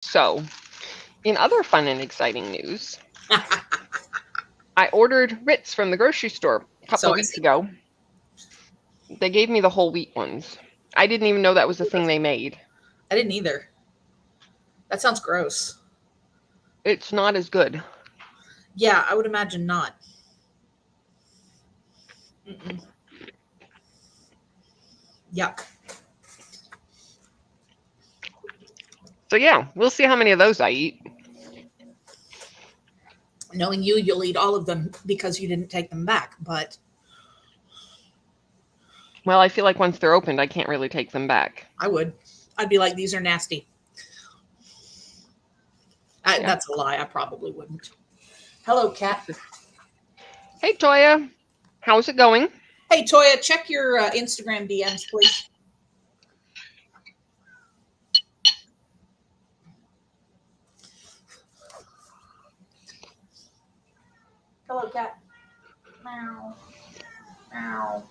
So, in other fun and exciting news, I ordered Ritz from the grocery store a couple of weeks ago. They gave me the whole wheat ones. I didn't even know that was a thing they made. I didn't either. That sounds gross. It's not as good. Yeah, I would imagine not. Yuck. So yeah, we'll see how many of those I eat. Knowing you, you'll eat all of them because you didn't take them back, but... Well, I feel like once they're opened, I can't really take them back. I would. I'd be like, these are nasty. Yeah. That's a lie. I probably wouldn't. Hello, Kat. Hey, Toya. How's it going? Hey, Toya, check your Instagram DMs, please. Hello, Kat. Meow. Meow.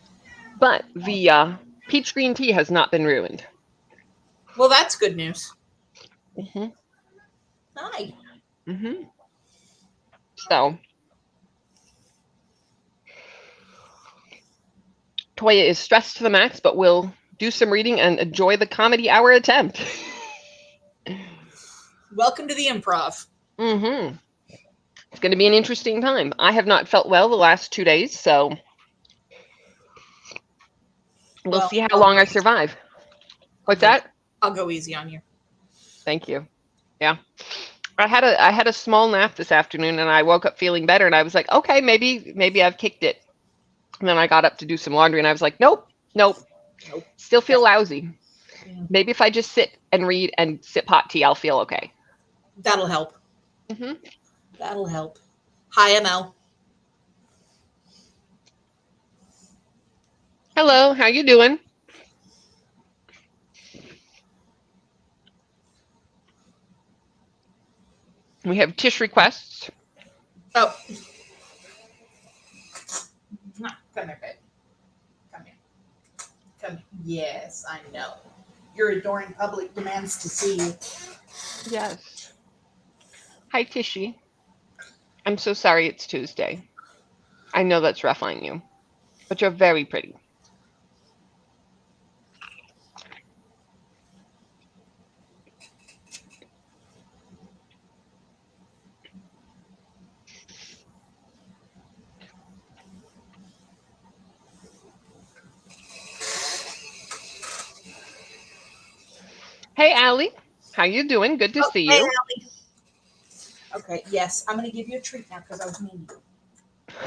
But the peach green tea has not been ruined. Well, that's good news. Mm-hmm. Hi. Mm-hmm. So, Toya is stressed to the max, but will do some reading and enjoy the comedy hour attempt. Welcome to the improv. Mm-hmm. It's going to be an interesting time. I have not felt well the last 2 days, so we'll see how long I survive. What's that? I'll go easy on you. Thank you. Yeah. I had a small nap this afternoon, and I woke up feeling better, and I was like, okay, maybe I've kicked it. And then I got up to do some laundry, and I was like, nope. Still feel lousy. Yeah. Maybe if I just sit and read and sip hot tea, I'll feel okay. That'll help. Mm-hmm. That'll help. Hi, ML. Hello, how you doing? We have Tish requests. Oh. Come here, babe. Come here. Come here. Yes, I know. Your adoring public demands to see you. Yes. Hi, Tishy. I'm so sorry it's Tuesday. I know that's rough on you, but you're very pretty. Hey, Allie. How you doing? Good to see you. Hey, Allie. Okay, yes. I'm going to give you a treat now because I was mean to you.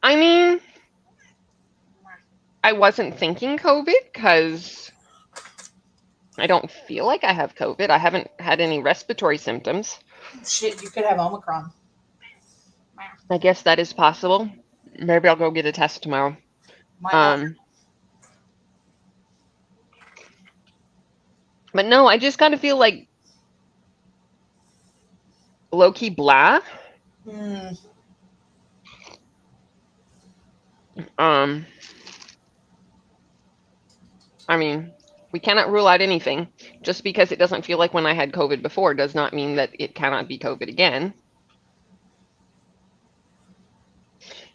I mean, I wasn't thinking COVID because I don't feel like I have COVID. I haven't had any respiratory symptoms. Shit, you could have Omicron. I guess that is possible. Maybe I'll go get a test tomorrow. But no, I just kind of feel like low-key blah. I mean, we cannot rule out anything. Just because it doesn't feel like when I had COVID before does not mean that it cannot be COVID again.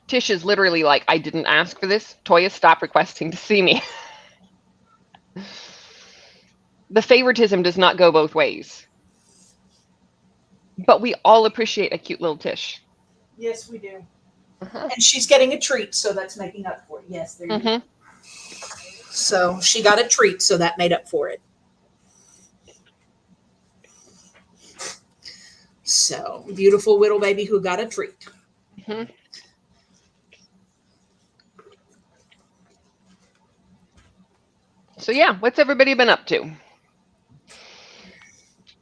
Tish is literally like, I didn't ask for this. Toya, stop requesting to see me. The favoritism does not go both ways. But we all appreciate a cute little Tish. Yes, we do. And she's getting a treat, so that's making up for it. Yes, there you go. So she got a treat, so that made up for it. So, beautiful little baby who got a treat. So yeah, what's everybody been up to?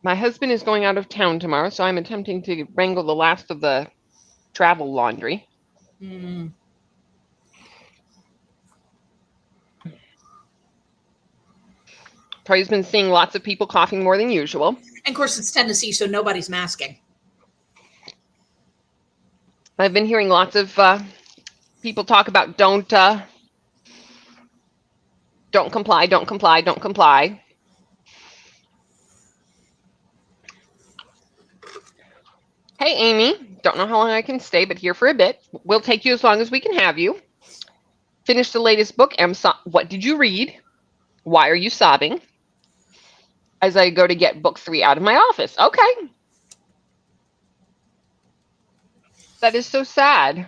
My husband is going out of town tomorrow, so I'm attempting to wrangle the last of the travel laundry. Toya's been seeing lots of people coughing more than usual. And of course, it's Tennessee, so nobody's masking. I've been hearing lots of people talk about don't comply. Hey, Amy. Don't know how long I can stay, but here for a bit. We'll take you as long as we can have you. Finish the latest book. What did you read? Why are you sobbing? As I go to get book 3 out of my office. Okay. That is so sad.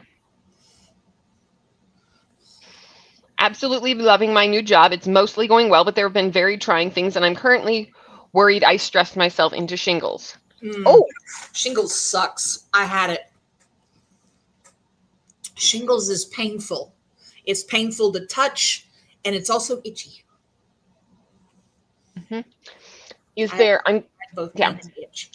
Absolutely loving my new job. It's mostly going well, but there have been very trying things, and I'm currently worried I stressed myself into shingles. Oh, shingles sucks. I had it. Shingles is painful. It's painful to touch, and it's also itchy. Is there? Both yeah. Itch.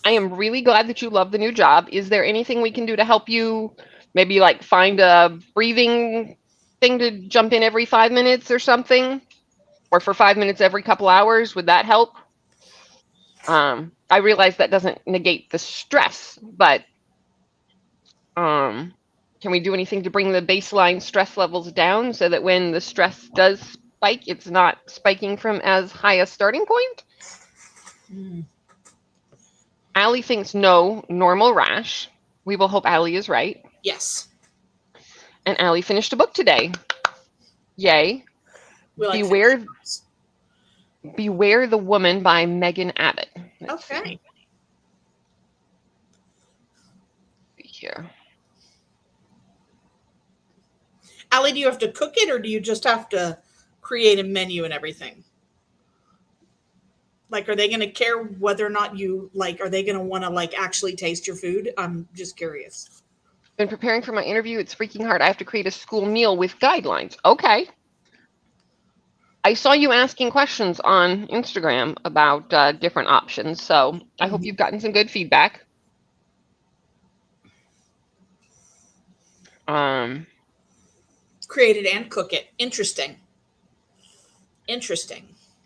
I am really glad that you love the new job. Is there anything we can do to help you? Maybe like find a breathing thing to jump in every 5 minutes or something, or for 5 minutes every couple hours. Would that help? I realize that doesn't negate the stress, but can we do anything to bring the baseline stress levels down so that when the stress does spike, it's not spiking from as high a starting point? Allie thinks no, normal rash. We will hope Allie is right. Yes. And Allie finished a book today. Yay. Beware the Woman by Megan Abbott. Okay. Here. Allie, do you have to cook it, or do you just have to create a menu and everything? Like, are they going to care whether or not you are they going to want to actually taste your food? I'm just curious. Been preparing for my interview. It's freaking hard. I have to create a school meal with guidelines. Okay. I saw you asking questions on Instagram about different options, so I hope you've gotten some good feedback. Create it and cook it. Interesting.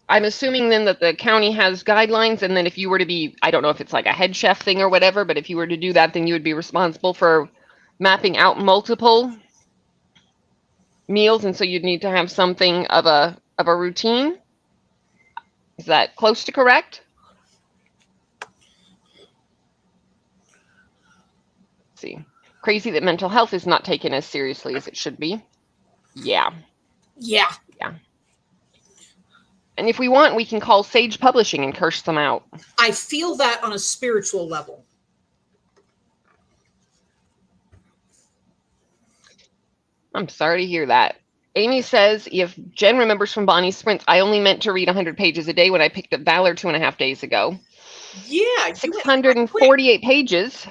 I'm assuming then that the county has guidelines, and then if you were to be, I don't know if it's like a head chef thing or whatever, but if you were to do that, then you would be responsible for mapping out multiple meals, and so you'd need to have something of a routine. Is that close to correct? Let's see. Crazy that mental health is not taken as seriously as it should be. Yeah. And if we want, we can call Sage Publishing and curse them out. I feel that on a spiritual level. I'm sorry to hear that. Amy says, if Jen remembers from Bonnie's sprints, I only meant to read 100 pages a day when I picked up Valor 2.5 days ago. Yeah. 648 pages.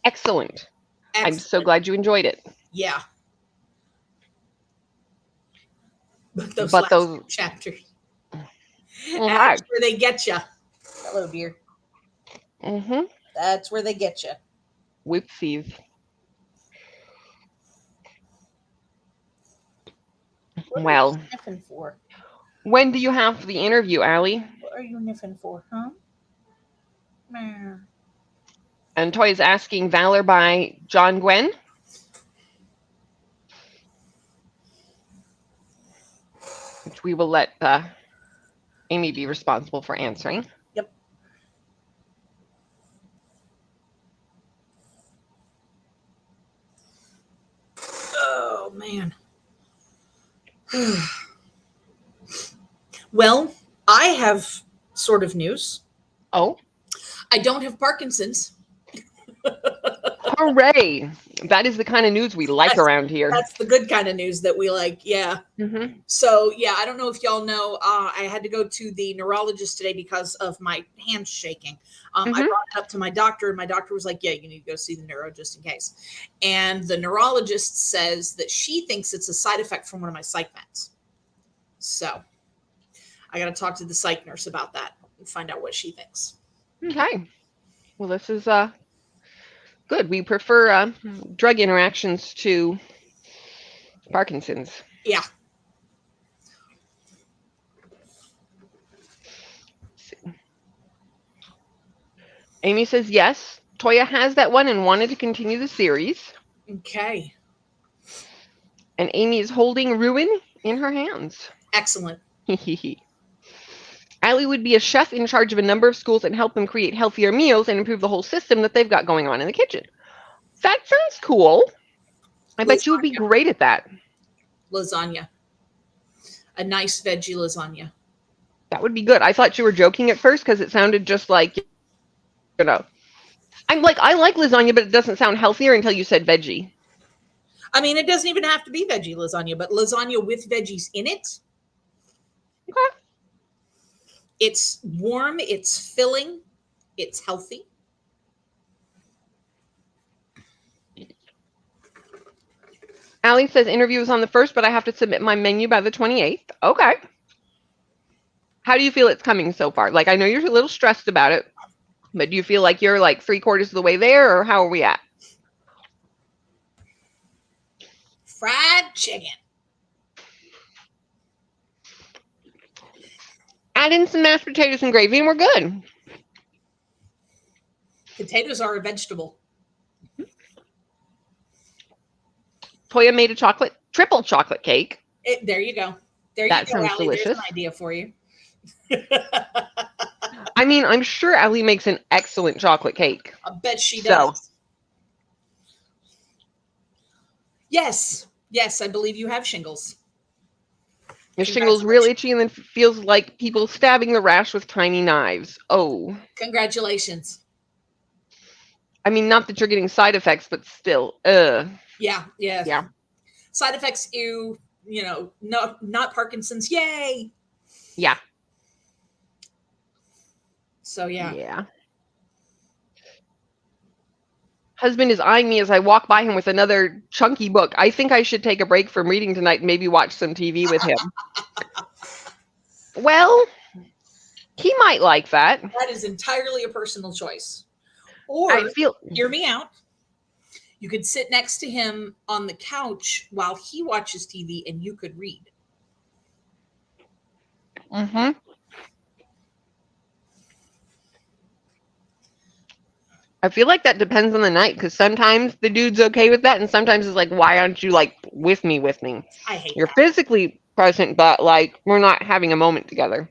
Excellent. I'm so glad you enjoyed it. Yeah. But those chapters. That's where they get you. Hello, dear. That's where they get you. Whoopsies. What are you sniffing for? When do you have the interview, Allie? What are you sniffing for, huh? Man. And Toy is asking Valor by John Gwen. Which we will let Amy be responsible for answering. Yep. Oh, man. Well, I have sort of news. Oh? I don't have Parkinson's. Hooray! That is the kind of news we like around here. That's the good kind of news that we like, yeah. So, yeah, I don't know if y'all know, I had to go to the neurologist today because of my hands shaking. I brought it up to my doctor, and my doctor was like, yeah, you need to go see the neuro just in case. And the neurologist says that she thinks it's a side effect from one of my psych meds. So, I got to talk to the psych nurse about that and find out what she thinks. Okay. Well, this is good. We prefer drug interactions to Parkinson's. Yeah. Amy says yes. Toya has that one and wanted to continue the series. Okay. And Amy is holding Ruin in her hands. Excellent. Allie would be a chef in charge of a number of schools and help them create healthier meals and improve the whole system that they've got going on in the kitchen. That sounds cool. I bet you would be great at that. Lasagna. A nice veggie lasagna. That would be good. I thought you were joking at first because it sounded just like, you know. I like lasagna, but it doesn't sound healthier until you said veggie. I mean, it doesn't even have to be veggie lasagna, but lasagna with veggies in it. Okay. It's warm, it's filling, it's healthy. Allie says interview is on the 1st, but I have to submit my menu by the 28th. Okay. How do you feel it's coming so far? Like, I know you're a little stressed about it, but do you feel like you're like 3/4 of the way there, or how are we at? Fried chicken. Add in some mashed potatoes and gravy, and we're good. Potatoes are a vegetable. Toya made a triple chocolate cake. There you go. There you That go, sounds Allie. delicious. There's an idea for you. I mean, I'm sure Allie makes an excellent chocolate cake. I bet she does. Yes. Yes, I believe you have shingles. Your shingle's real itchy and then feels like people stabbing the rash with tiny knives. Oh. Congratulations. I mean, not that you're getting side effects, but still. Yeah. Yeah. Side effects, you know, no, not Parkinson's. Yay. Yeah. So, yeah. Yeah. Husband is eyeing me as I walk by him with another chunky book. I think I should take a break from reading tonight and maybe watch some TV with him. Well, he might like that. That is entirely a personal choice. Or, hear me out, you could sit next to him on the couch while he watches TV and you could read. Mm-hmm. I feel like that depends on the night, because sometimes the dude's okay with that, and sometimes it's like, why aren't you like with me? I hate You're that. physically present, but like we're not having a moment together.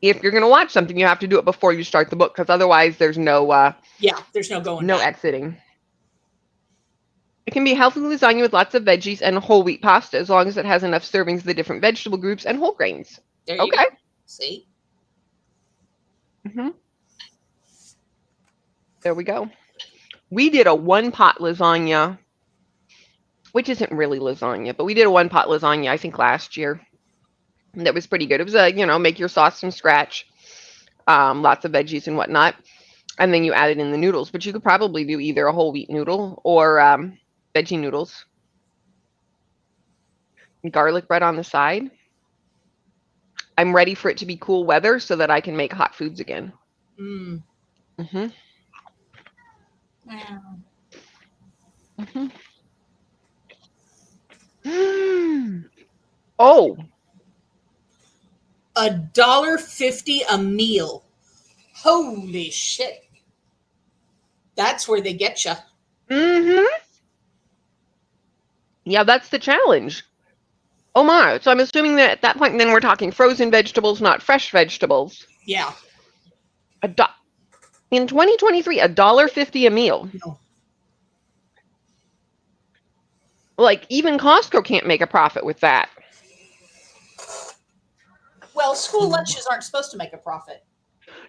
If you're gonna watch something, you have to do it before you start the book, because otherwise there's no there's no going no back. Exiting. It can be healthy lasagna with lots of veggies and whole wheat pasta, as long as it has enough servings of the different vegetable groups and whole grains. There you go. See? Mm-hmm. There we go. We did a one-pot lasagna, which isn't really lasagna, but we did a one-pot lasagna, I think, last year. That was pretty good. It was make your sauce from scratch, lots of veggies and whatnot, and then you added in the noodles. But you could probably do either a whole wheat noodle or veggie noodles. Garlic bread on the side. I'm ready for it to be cool weather so that I can make hot foods again. Mm. Mm-hmm. Wow. Mm-hmm. Mm. Oh. $1.50 a meal. Holy shit. That's where they get you. Mm-hmm. Yeah, that's the challenge. Oh my. So I'm assuming that at that point then we're talking frozen vegetables, not fresh vegetables. Yeah. In 2023, $1.50 a meal. No. Like, even Costco can't make a profit with that. Well, school lunches aren't supposed to make a profit.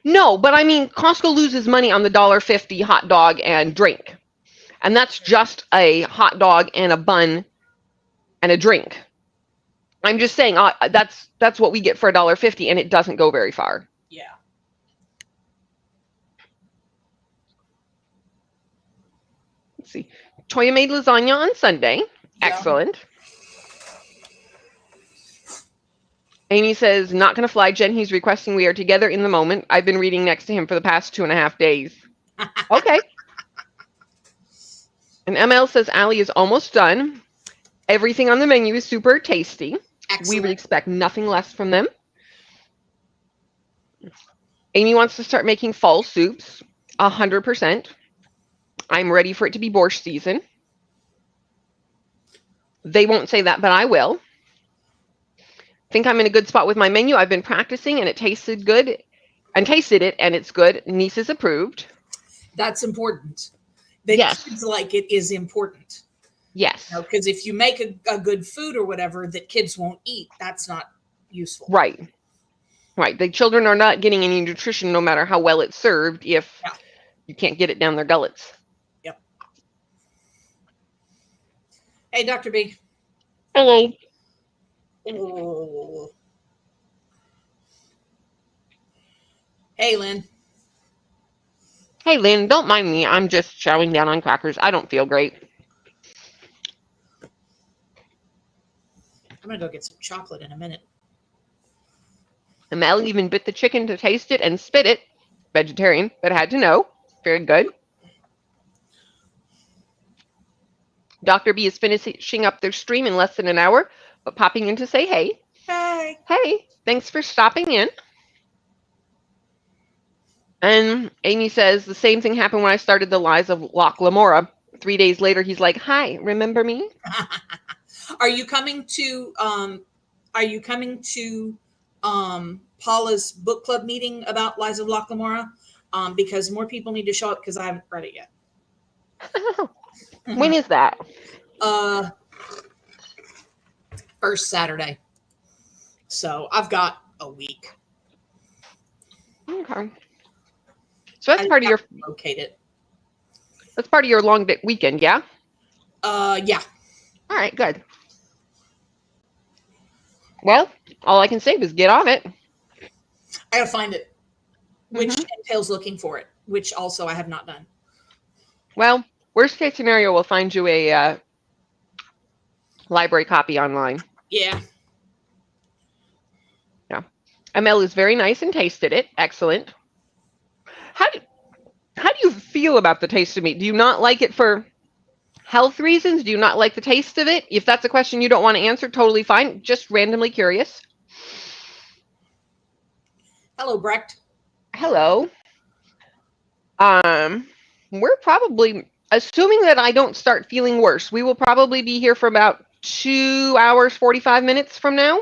No, but I mean, Costco loses money on the $1.50 hot dog and drink. And that's just a hot dog and a bun and a drink. I'm just saying that's what we get for $1.50, and it doesn't go very far. Yeah. Let's see. Toya made lasagna on Sunday. Yeah. Excellent. Amy says, not going to fly, Jen. He's requesting we are together in the moment. I've been reading next to him for the past 2.5 days. Okay. And ML says, Allie is almost done. Everything on the menu is super tasty. Excellent. We would expect nothing less from them. Amy wants to start making fall soups. 100%. I'm ready for it to be borscht season. They won't say that, but I will. Think I'm in a good spot with my menu. I've been practicing and it tasted good and tasted it and it's good. Niece is approved. That's important. That Yes. kids like it is important. Yes. Because if you make a good food or whatever that kids won't eat, that's not useful. Right. Right. The children are not getting any nutrition no matter how well it's served if you can't get it down their gullets. Yep. Hey, Dr. B. Hello. Oh. Hey, Lynn. Hey, Lynn, don't mind me. I'm just chowing down on crackers. I don't feel great. I'm going to go get some chocolate in a minute. Mel even bit the chicken to taste it and spit it. Vegetarian, but had to know. Very good. Dr. B is finishing up their stream in less than an hour, but popping in to say hey. Hey. Hey, thanks for stopping in. And Amy says, the same thing happened when I started the Lies of Loch Lamora. 3 days later, he's like, hi, remember me? Are you coming to Paula's book club meeting about Lies of Loch Lamora? Because more people need to show up because I haven't read it yet. When is that? First Saturday. So I've got a week. Okay. So that's part of your locate it. That's part of your long weekend, yeah? Yeah. All right, good. Well, all I can say is get on it. I gotta find it, which entails looking for it, which also I have not done. Well, worst case scenario, we'll find you a library copy online. Yeah. Yeah. Mel is very nice and tasted it. Excellent. How do you feel about the taste of meat? Do you not like it for health reasons? Do you not like the taste of it? If that's a question you don't want to answer, totally fine. Just randomly curious. Hello, Brecht. Hello. We're probably, assuming that I don't start feeling worse, we will probably be here for about 2 hours, 45 minutes from now.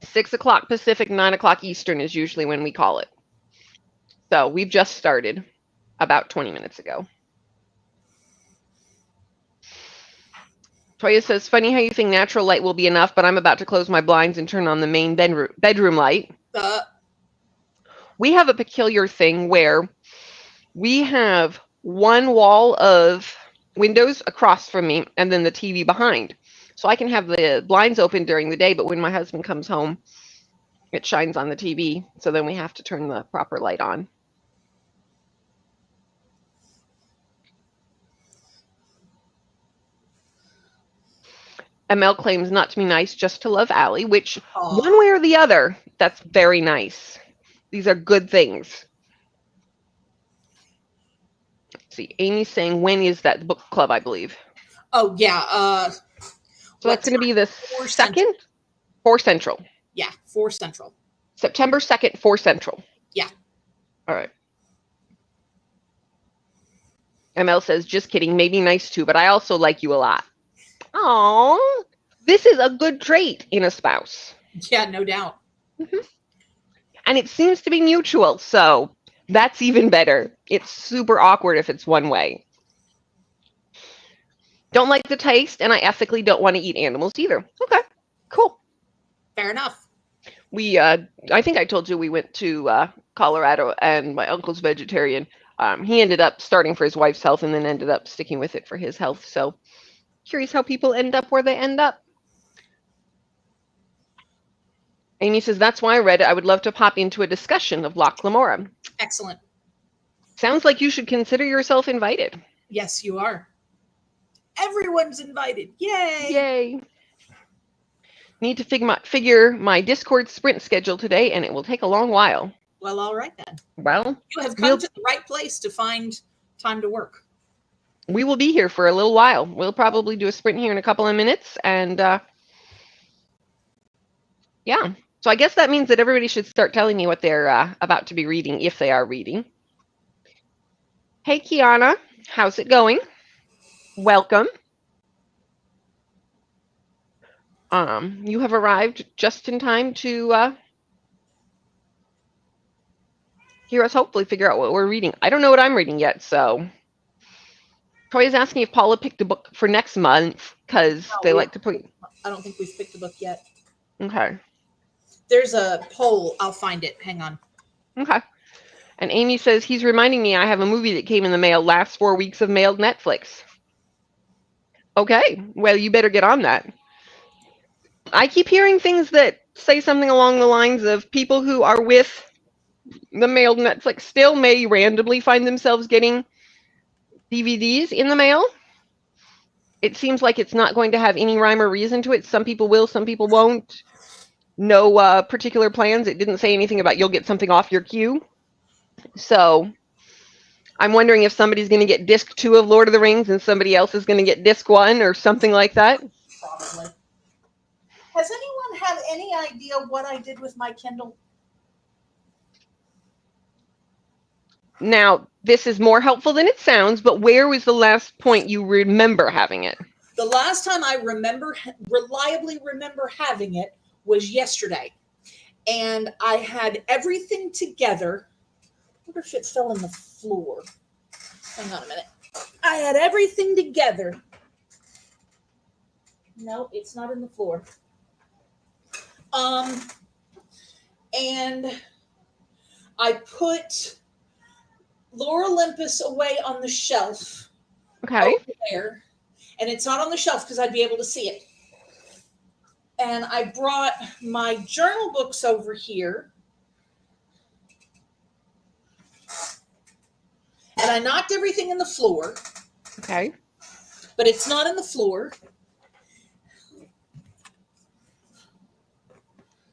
6 o'clock Pacific, 9 o'clock Eastern is usually when we call it. So we've just started about 20 minutes ago. Toya says, funny how you think natural light will be enough, but I'm about to close my blinds and turn on the main bedroom light. We have a peculiar thing where we have one wall of windows across from me and then the TV behind. So I can have the blinds open during the day, but when my husband comes home, it shines on the TV. So then we have to turn the proper light on. ML claims not to be nice, just to love Allie, which one way or the other, that's very nice. These are good things. Let's see, Amy's saying, when is that book club, I believe? Oh, yeah. So that's going to be the 2nd? 4 Central. Yeah, 4 Central. September 2nd, 4 Central. Yeah. All right. ML says, just kidding, maybe nice too, but I also like you a lot. Oh, this is a good trait in a spouse. Yeah, no doubt. And it seems to be mutual, so that's even better. It's super awkward if it's one way. Don't like the taste, and I ethically don't want to eat animals either. Okay, cool. Fair enough. We, I think I told you we went to Colorado, and my uncle's vegetarian. He ended up starting for his wife's health and then ended up sticking with it for his health. So curious how people end up where they end up. Amy says, that's why I read it. I would love to pop into a discussion of Loch Lamora. Excellent. Sounds like you should consider yourself invited. Yes, you are. Everyone's invited. Yay. Yay. Need to figure my Discord sprint schedule today, and it will take a long while. Well, all right then. Well, you have come to the right place to find time to work. We will be here for a little while. We'll probably do a sprint here in a couple of minutes, and yeah. So I guess that means that everybody should start telling me what they're about to be reading, if they are reading. Hey, Kiana, how's it going? Welcome. You have arrived just in time to hear us hopefully figure out what we're reading. I don't know what I'm reading yet, so. Troy is asking if Paula picked a book for next month, because they like to put. I don't think we've picked the book yet. Okay. There's a poll. I'll find it. Hang on. Okay. And Amy says, he's reminding me I have a movie that came in the mail last 4 weeks of mailed Netflix. Okay. Well, you better get on that. I keep hearing things that say something along the lines of people who are with the mailed Netflix still may randomly find themselves getting DVDs in the mail. It seems like it's not going to have any rhyme or reason to it. Some people will, some people won't. No particular plans. It didn't say anything about you'll get something off your queue. So I'm wondering if somebody's going to get disc 2 of Lord of the Rings and somebody else is going to get disc 1 or something like that. Probably. Has anyone had any idea what I did with my Kindle? Now, this is more helpful than it sounds, but where was the last point you remember having it? The last time I reliably remember having it was yesterday. And I had everything together. I wonder if it fell on the floor. Hang on a minute. I had everything together. No, it's not in the floor. And I put Lore Olympus away on the shelf. Okay. Over there. And it's not on the shelf because I'd be able to see it. And I brought my journal books over here. And I knocked everything in the floor. Okay. But it's not in the floor.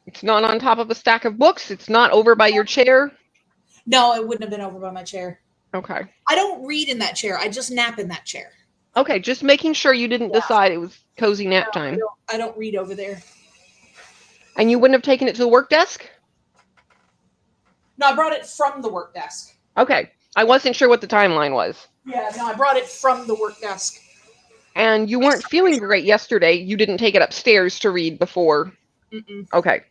It's not on top of a stack of books. It's not over by your chair. No, it wouldn't have been over by my chair. Okay. I don't read in that chair. I just nap in that chair. Okay, just making sure you didn't decide it was cozy nap time. I don't read over there. And you wouldn't have taken it to the work desk? No, I brought it from the work desk. Okay. I wasn't sure what the timeline was. Yeah, no, I brought it from the work desk. And you weren't feeling great yesterday. You didn't take it upstairs to read before. Mm-mm. Okay.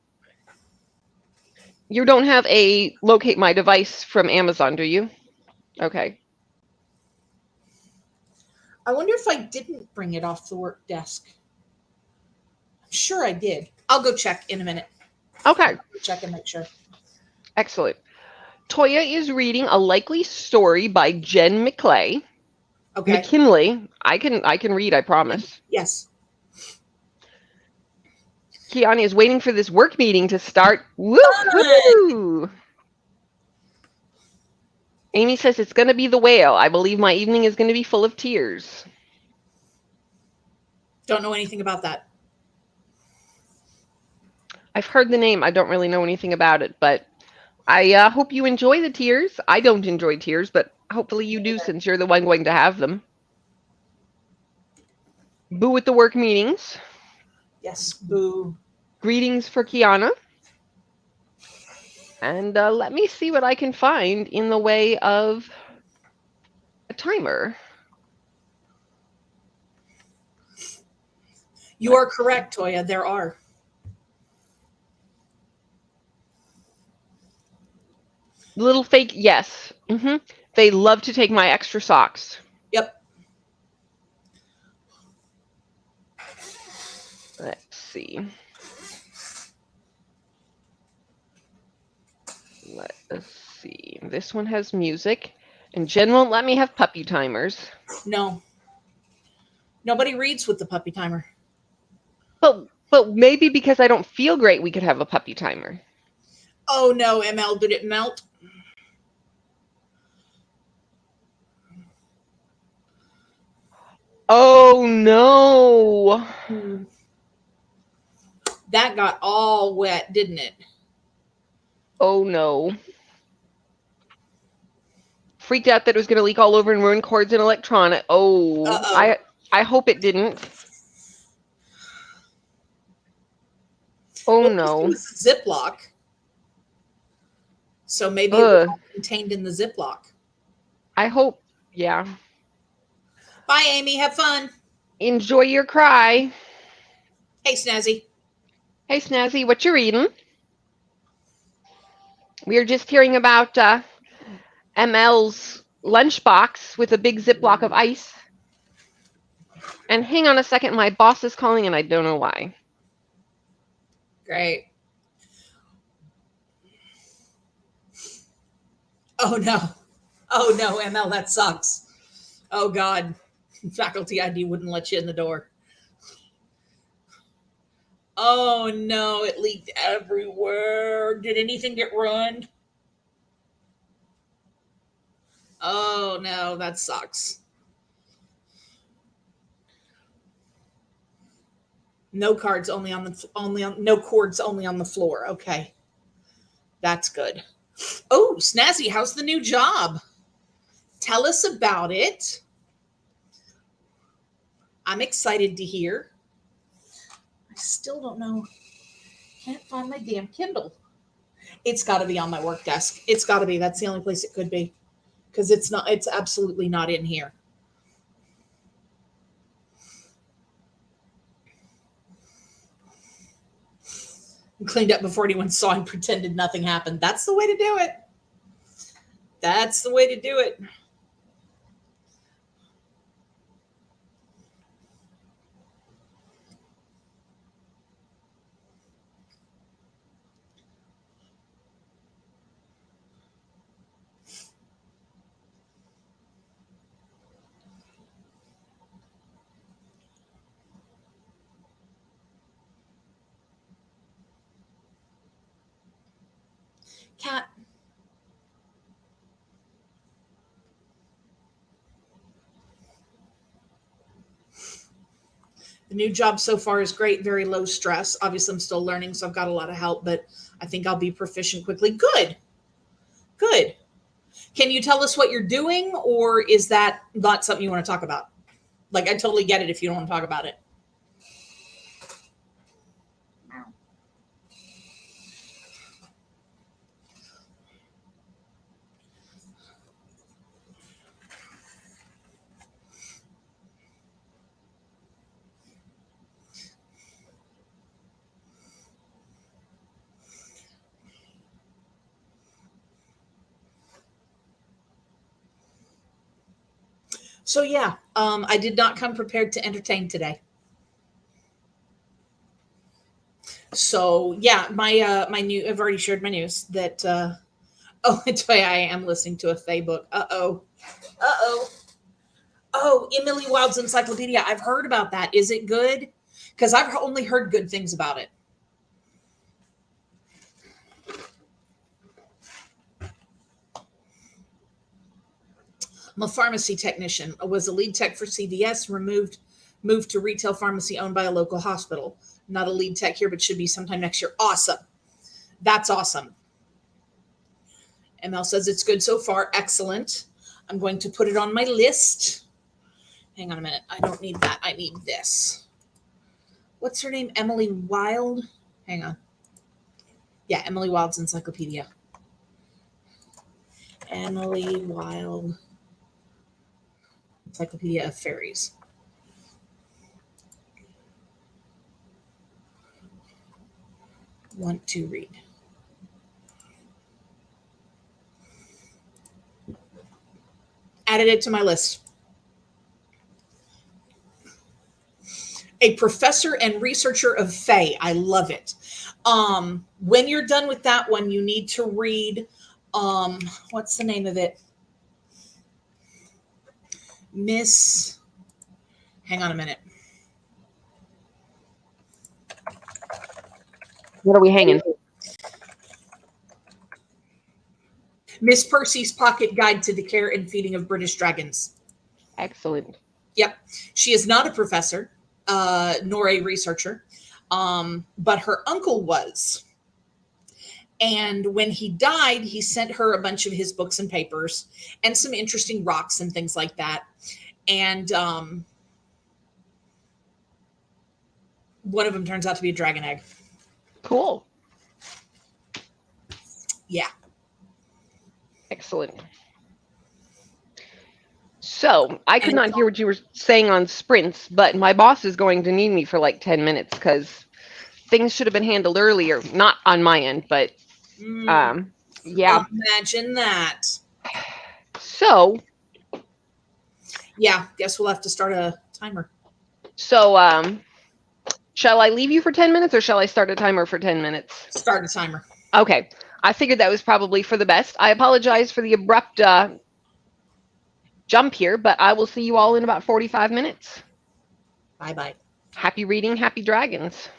You don't have a locate my device from Amazon, do you? Okay. I wonder if I didn't bring it off the work desk. I'm sure I did. I'll go check in a minute. Okay. I'll go check and make sure. Excellent. Toya is reading A Likely Story by Jen McClay. Okay. McKinley. I can read, I promise. Yes. Kiani is waiting for this work meeting to start. Woo-hoo! Amy says it's going to be The Whale. I believe my evening is going to be full of tears. Don't know anything about that. I've heard the name. I don't really know anything about it, but I hope you enjoy the tears. I don't enjoy tears, but hopefully you do since you're the one going to have them. Boo at the work meetings. Yes, boo. Greetings for Kiana. And let me see what I can find in the way of a timer. You are correct, Toya. There are. Little fake, yes. They love to take my extra socks. Yep. Let's see. Let us see. This one has music. And Jen won't let me have puppy timers. No. Nobody reads with the puppy timer. But maybe because I don't feel great, we could have a puppy timer. Oh no, ML, did it melt? Oh no. That got all wet, didn't it? Oh no. Freaked out that it was going to leak all over and ruin cords and electronic. Oh, Uh-oh. I hope it didn't. Oh no. It was a Ziploc. So maybe it was all contained in the Ziploc. I hope, yeah. Bye, Amy. Have fun. Enjoy your cry. Hey, Snazzy. Hey, Snazzy, what you reading? We are just hearing about ML's lunchbox with a big Ziploc of ice. And hang on a second, my boss is calling and I don't know why. Great. Oh, no. Oh, no, ML, that sucks. Oh, God. Faculty ID wouldn't let you in the door. Oh, no, it leaked everywhere. Did anything get ruined? Oh, no, that sucks. No cards, no cords, only on the floor. Okay. That's good. Oh, Snazzy, how's the new job? Tell us about it. I'm excited to hear. I still don't know. Can't find my damn Kindle. It's got to be on my work desk. It's got to be. That's the only place it could be. Because it's absolutely not in here. Cleaned up before anyone saw and pretended nothing happened. That's the way to do it. That's the way to do it. Cat. The new job so far is great, very low stress. Obviously, I'm still learning, so I've got a lot of help, but I think I'll be proficient quickly. Good. Good. Can you tell us what you're doing, or is that not something you want to talk about? Like, I totally get it if you don't want to talk about it. So yeah, I did not come prepared to entertain today. So yeah, my new I've already shared my news that oh, it's why I am listening to a Faye book. Oh, Emily Wilde's Encyclopedia. I've heard about that. Is it good? Because I've only heard good things about it. I'm a pharmacy technician. I was a lead tech for CVS, moved to retail pharmacy owned by a local hospital. Not a lead tech here, but should be sometime next year. Awesome. That's awesome. ML says it's good so far. Excellent. I'm going to put it on my list. Hang on a minute. I don't need that. I need this. What's her name? Emily Wilde? Hang on. Yeah, Emily Wilde's Encyclopedia. Emily Wilde. Encyclopedia of Fairies. Want to read. Added it to my list. A professor and researcher of Fae. I love it. When you're done with that one, you need to read, what's the name of it? Hang on a minute. What are we hanging? Miss Percy's Pocket Guide to the Care and Feeding of British Dragons. Excellent. Yep. She is not a professor, nor a researcher, but her uncle was. And when he died, he sent her a bunch of his books and papers and some interesting rocks and things like that. And one of them turns out to be a dragon egg. Cool. Yeah. Excellent. So I could not hear what you were saying on sprints, but my boss is going to need me for like 10 minutes because things should have been handled earlier. Not on my end, but yeah. Imagine that. So yeah, guess we'll have to start a timer. So shall I leave you for 10 minutes or shall I start a timer for 10 minutes? Start a timer. Okay. I figured that was probably for the best. I apologize for the abrupt jump here, but I will see you all in about 45 minutes. Bye-bye. Happy reading, happy dragons.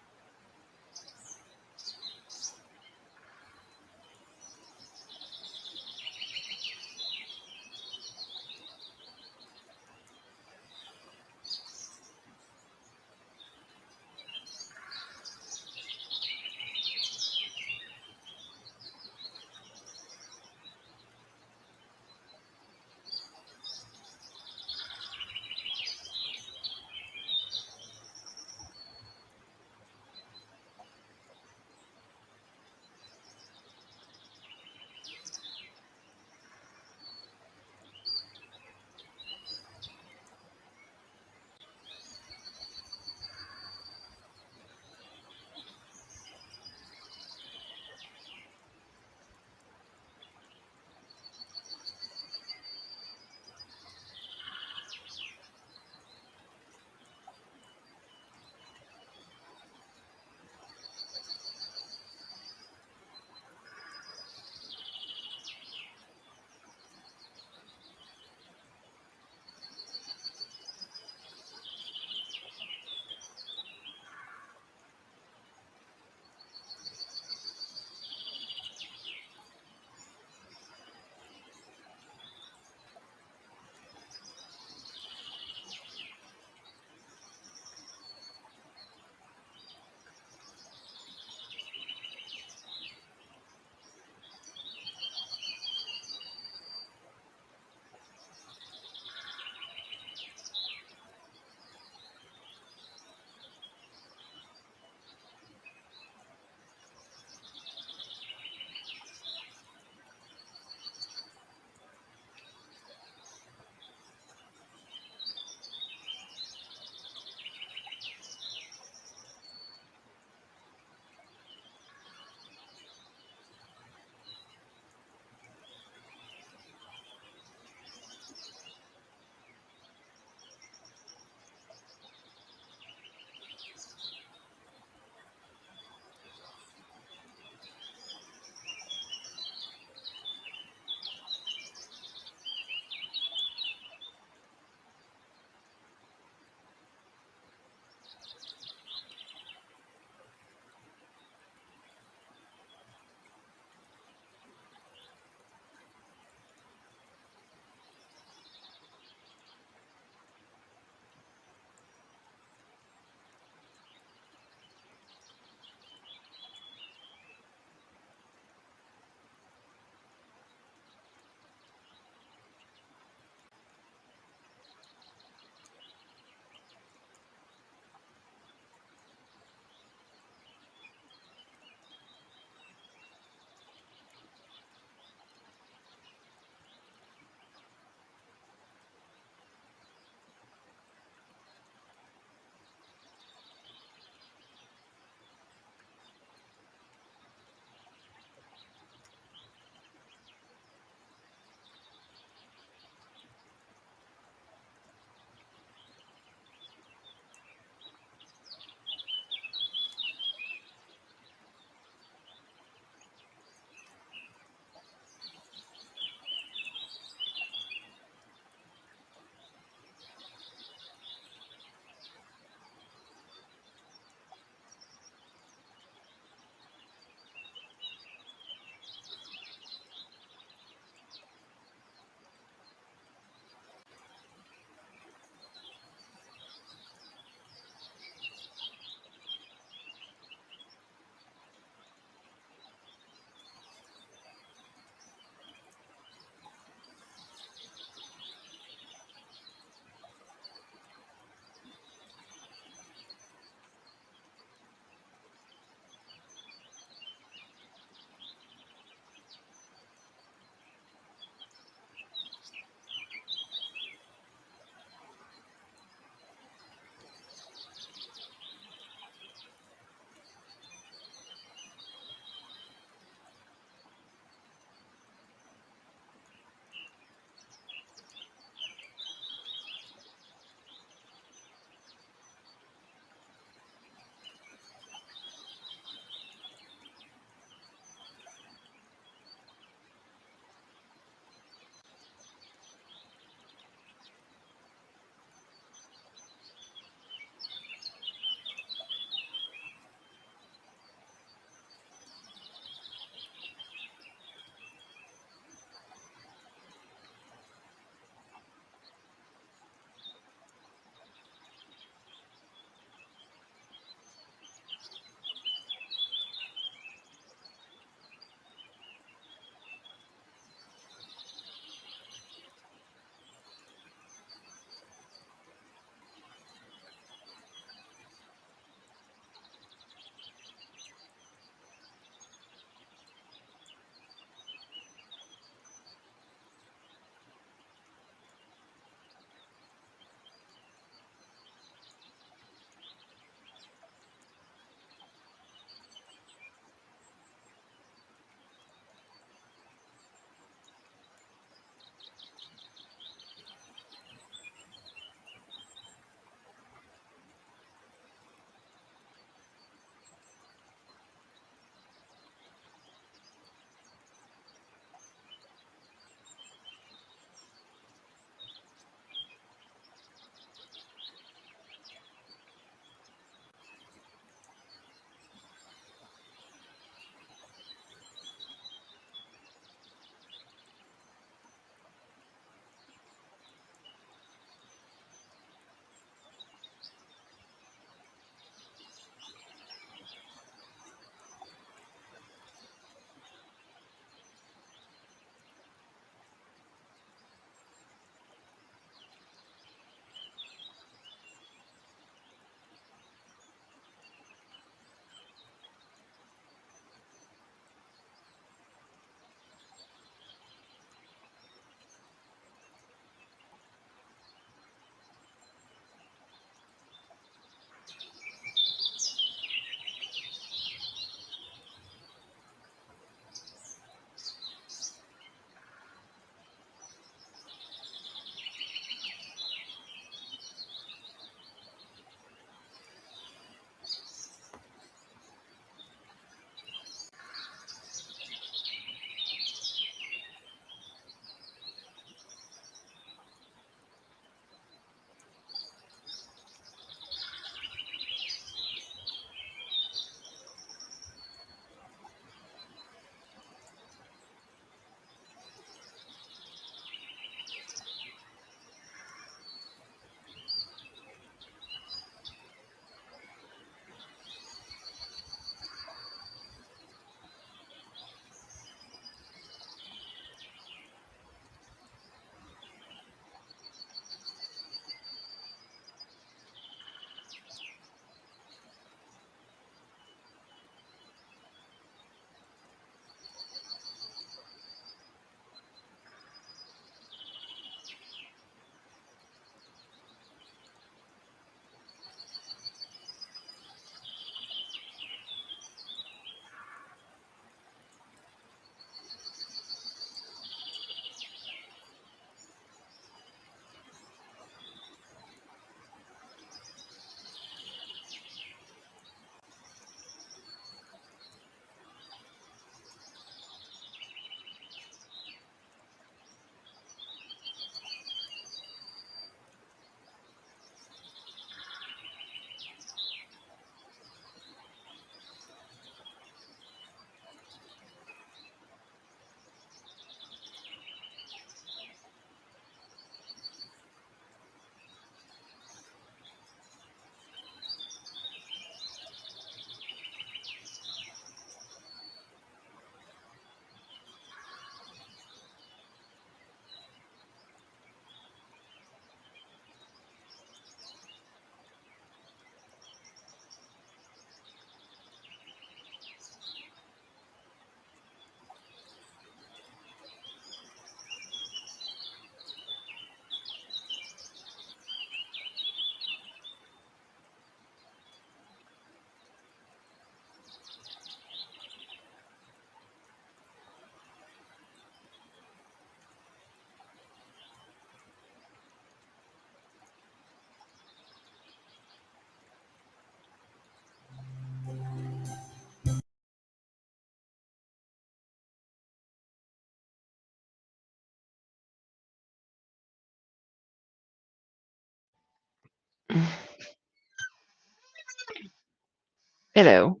Hello.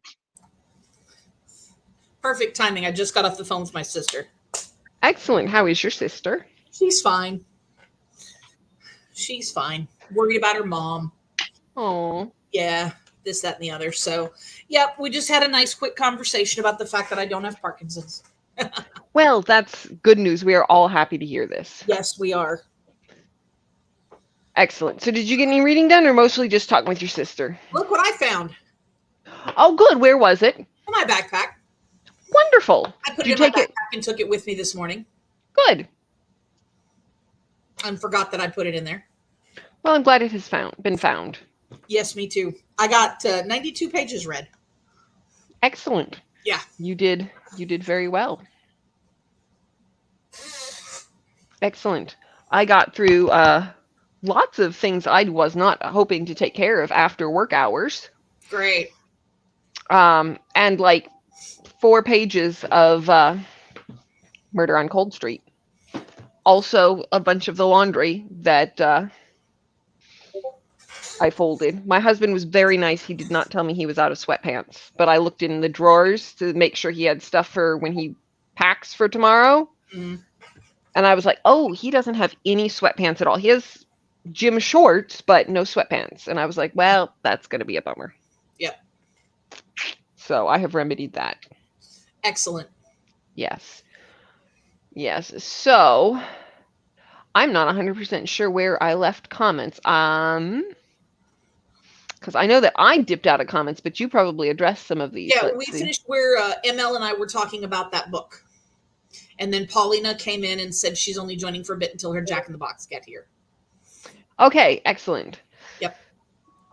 Perfect timing. I just got off the phone with my sister. Excellent. How is your sister? She's fine. She's fine. Worried about her mom. Oh. Yeah, this, that, and the other. So, yep, we just had a nice quick conversation about the fact that I don't have Parkinson's. Well, that's good news. We are all happy to hear this. Yes, we are. Excellent. So did you get any reading done or mostly just talking with your sister? Look what I found. Oh, good. Where was it? My backpack. Wonderful. I put Did it in my backpack and took it with me this morning. Good. And forgot that I put it in there. Well, I'm glad it has been found. Yes, me too. I got 92 pages read. Excellent. Yeah. You did very well. Excellent. I got through lots of things I was not hoping to take care of after work hours. Great. And like 4 pages of Murder on Cold Street. Also, a bunch of the laundry that I folded. My husband was very nice. He did not tell me he was out of sweatpants, but I looked in the drawers to make sure he had stuff for when he packs for tomorrow. Mm. And I was like, oh, he doesn't have any sweatpants at all. He has gym shorts, but no sweatpants. And I was like, well, that's going to be a bummer. Yep. So I have remedied that. Excellent. Yes. Yes. So I'm not 100% sure where I left comments. Because I know that I dipped out of comments, but you probably addressed some of these. Yeah, we finished where ML and I were talking about that book. And then Paulina came in and said she's only joining for a bit until her Jack in the Box get here. Okay, excellent. Yep.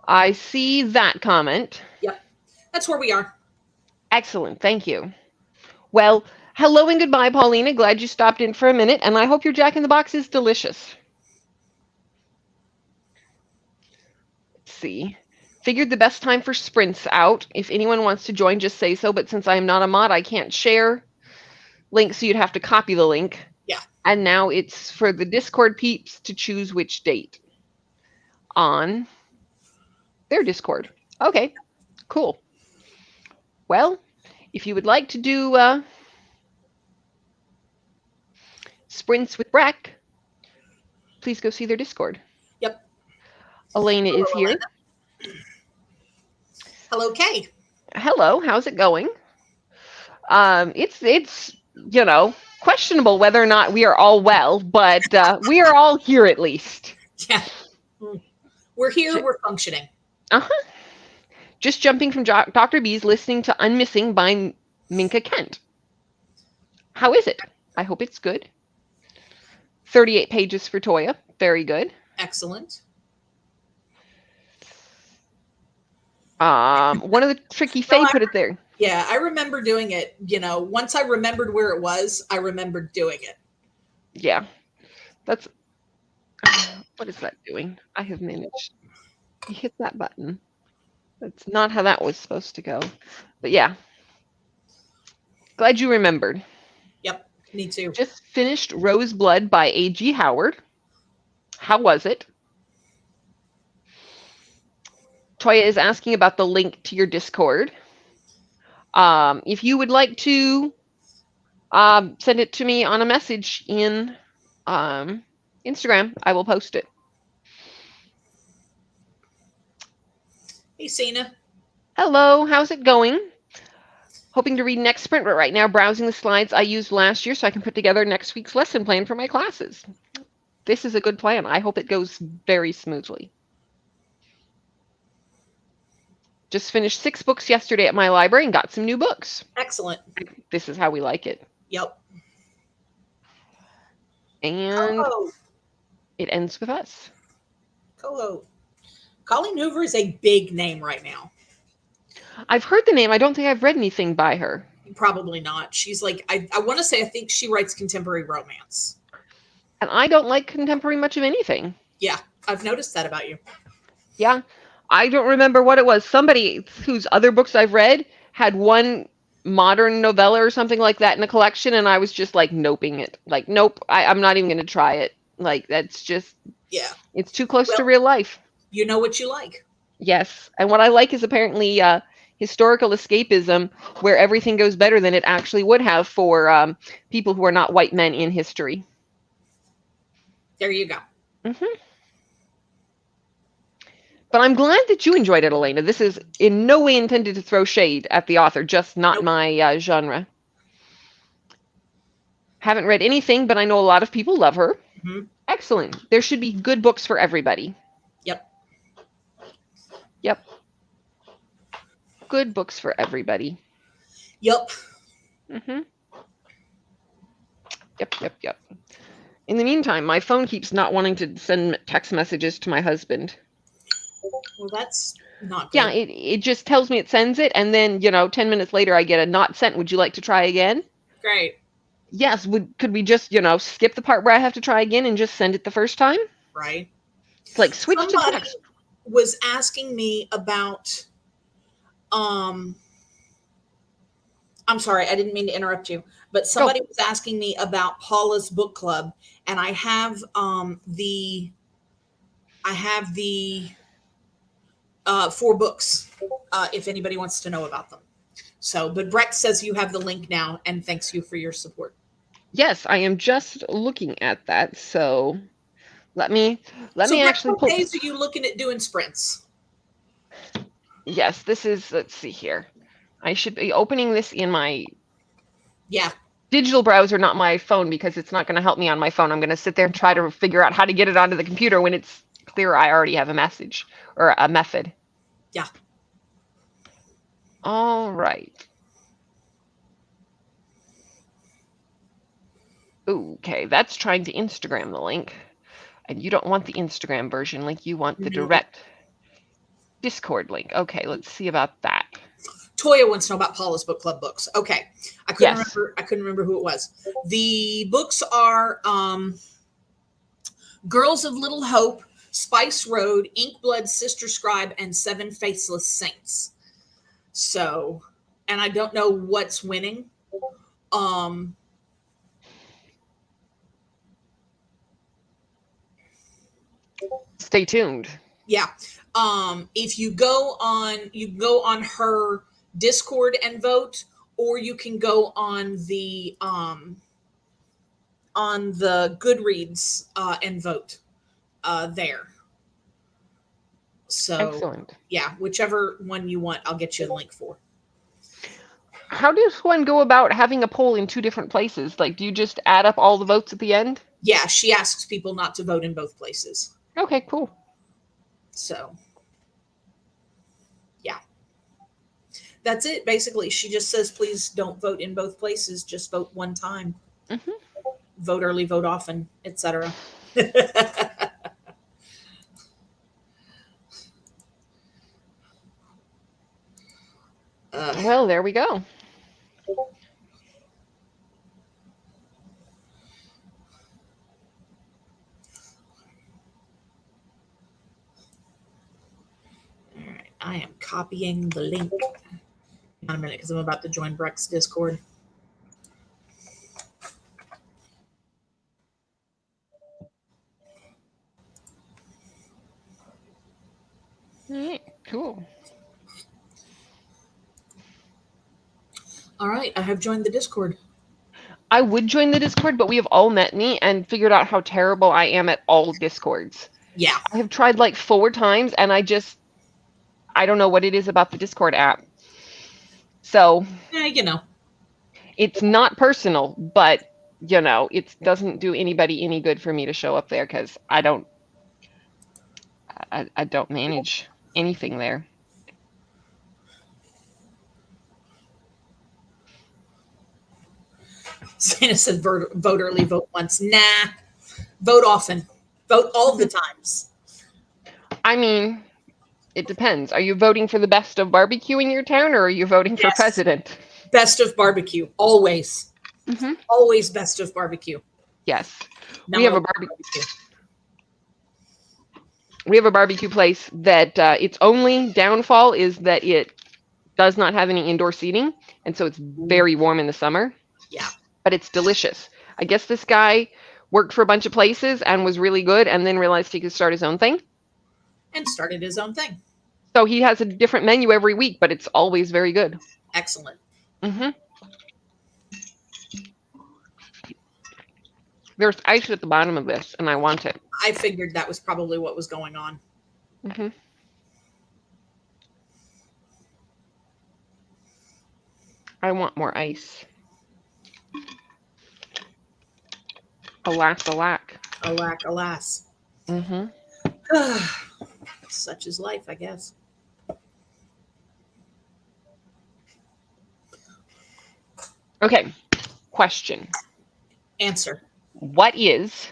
I see that comment. Yep. That's where we are. Excellent. Thank you. Well, hello and goodbye, Paulina. Glad you stopped in for a minute, and I hope your Jack in the Box is delicious. Let's see. Figured the best time for sprints out. If anyone wants to join, just say so. But since I am not a mod, I can't share links, so you'd have to copy the link. Yeah. And now it's for the Discord peeps to choose which date on their Discord. Okay, cool. Well, if you would like to do sprints with Breck, please go see their Discord. Yep. Elena is here. Elena. Hello, Kay. Hello, how's it going? It's questionable whether or not we are all well, but we are all here at least. Yeah. We're here, we're functioning. Uh-huh. Just jumping from Dr. B's listening to Unmissing by Minka Kent. How is it? I hope it's good. 38 pages for Toya. Very good. Excellent. One of the tricky Faye put it there. Yeah, I remember doing it. Once I remembered where it was, I remembered doing it. Yeah. That's... what is that doing? I have managed. You hit that button. That's not how that was supposed to go. But yeah. Glad you remembered. Yep, me too. Just finished Roseblood by A.G. Howard. How was it? Toya is asking about the link to your Discord. If you would like to send it to me on a message in Instagram, I will post it. Hey, Sina. Hello, how's it going? Hoping to read next sprint, but right now browsing the slides I used last year so I can put together next week's lesson plan for my classes. This is a good plan. I hope it goes very smoothly. Just finished 6 books yesterday at my library and got some new books. Excellent. This is how we like it. Yep. And Coho. It ends with us. Coho. Colleen Hoover is a big name right now. I've heard the name. I don't think I've read anything by her. Probably not. She's like, I want to say, I think she writes contemporary romance. And I don't like contemporary much of anything. Yeah, I've noticed that about you. Yeah. I don't remember what it was. Somebody whose other books I've read had one modern novella or something like that in a collection, and I was just like noping it. Like, nope, I'm not even going to try it. Like, that's just, yeah, it's too close to real life. You know what you like. Yes. And what I like is apparently historical escapism, where everything goes better than it actually would have for people who are not white men in history. There you go. Mm-hmm. But I'm glad that you enjoyed it, Elena. This is in no way intended to throw shade at the author, just not my genre. Haven't read anything, but I know a lot of people love her. Mm-hmm. Excellent. There should be good books for everybody. Yep. Yep. Good books for everybody. Yep. Mm-hmm. Yep. In the meantime, my phone keeps not wanting to send text messages to my husband. Well, that's not good. Yeah, it just tells me it sends it, and then, 10 minutes later I get a not sent. Would you like to try again? Great. Yes. Could we just, skip the part where I have to try again and just send it the first time? Right. It's like switch to text. Was asking me about I'm sorry, I didn't mean to interrupt you, but somebody was asking me about Paula's book club, and I have the 4 books if anybody wants to know about them. So, but Breck says you have the link now and thanks you for your support. Yes, I am just looking at that. So let me actually pull. What days are you looking at doing sprints? Yes, this is, let's see here. I should be opening this in my digital browser, not my phone, because it's not going to help me on my phone. I'm going to sit there and try to figure out how to get it onto the computer when it's clear I already have a message or a method. Yeah. All right. Okay, that's trying to Instagram the link. And you don't want the Instagram version link. You want the direct Discord link. Okay, let's see about that. Toya wants to know about Paula's book club books. Okay. I couldn't remember who it was. The books are Girls of Little Hope, Spice Road, Inkblood, Sister Scribe, and 7 Faceless Saints. So, and I don't know what's winning. Stay tuned. Yeah. If you go on her Discord and vote, or you can go on the Goodreads and vote there. So excellent. Yeah, whichever one you want, I'll get you a link for. How does one go about having a poll in 2 different places? Like, do you just add up all the votes at the end? Yeah, she asks people not to vote in both places. Okay, cool. So, yeah. That's it, basically. She just says, please don't vote in both places. Just vote one time. Mm-hmm. Vote early, vote often, etc. Well, there we go. All right, I am copying the link. Hang on a minute, because I'm about to join Breck's Discord. All right, cool. All right, I have joined the Discord. I would join the Discord, but we have all met me and figured out how terrible I am at all Discords. Yeah. I have tried like 4 times, and I don't know what it is about the Discord app. So, yeah, it's not personal, but, it doesn't do anybody any good for me to show up there because I don't manage anything there. Santa said vote early, vote once. Nah, vote often. Vote all the times. I mean, it depends. Are you voting for the best of barbecue in your town, or are you voting for president? Best of barbecue, always. Mm-hmm. Always best of barbecue. Yes. We have a barbecue place that its only downfall is that it does not have any indoor seating, and so it's very warm in the summer. Yeah. But it's delicious. I guess this guy worked for a bunch of places and was really good, and then realized he could start his own thing. and started his own thing. So he has a different menu every week, but it's always very good. Excellent. There's ice at the bottom of this, and I want it. I figured that was probably what was going on. I want more ice. Alack, alack. Alack, alas. Such is life, I guess. Okay. Question. Answer. What is...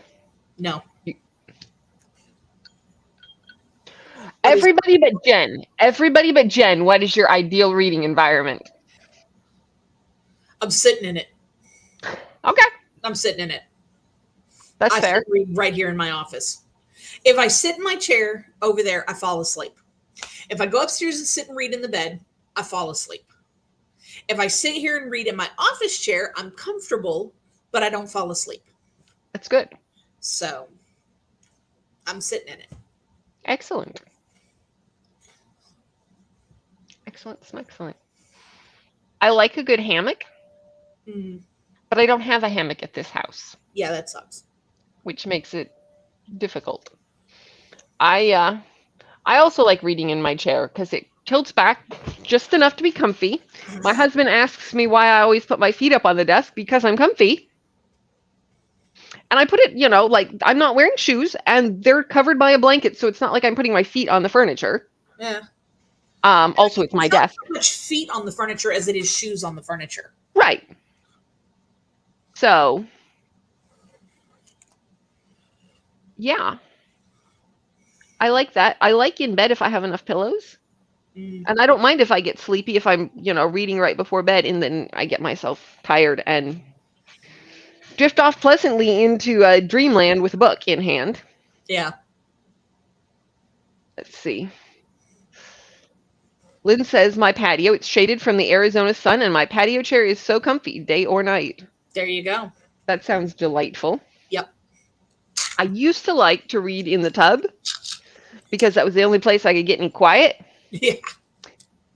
No. Everybody but Jen, what is your ideal reading environment? I'm sitting in it. Okay. I'm sitting in it. That's fair. I read right here in my office. If I sit in my chair over there, I fall asleep. If I go upstairs and sit and read in the bed, I fall asleep. If I sit here and read in my office chair, I'm comfortable, but I don't fall asleep. That's good. So I'm sitting in it. Excellent. Excellent. I like a good hammock, but I don't have a hammock at this house. Yeah, that sucks. Which makes it difficult. I also like reading in my chair because it tilts back just enough to be comfy. My husband asks me why I always put my feet up on the desk, because I'm comfy. And I put it, like I'm not wearing shoes and they're covered by a blanket, so it's not like I'm putting my feet on the furniture. Yeah. Also, it's my desk. Not so much feet on the furniture as it is shoes on the furniture. Right. So, yeah. I like that. I like in bed if I have enough pillows. And I don't mind if I get sleepy if I'm, reading right before bed and then I get myself tired and drift off pleasantly into dreamland with a book in hand. Yeah. Let's see. Lynn says, my patio, it's shaded from the Arizona sun and my patio chair is so comfy, day or night. There you go. That sounds delightful. Yep. I used to like to read in the tub because that was the only place I could get any quiet. Yeah.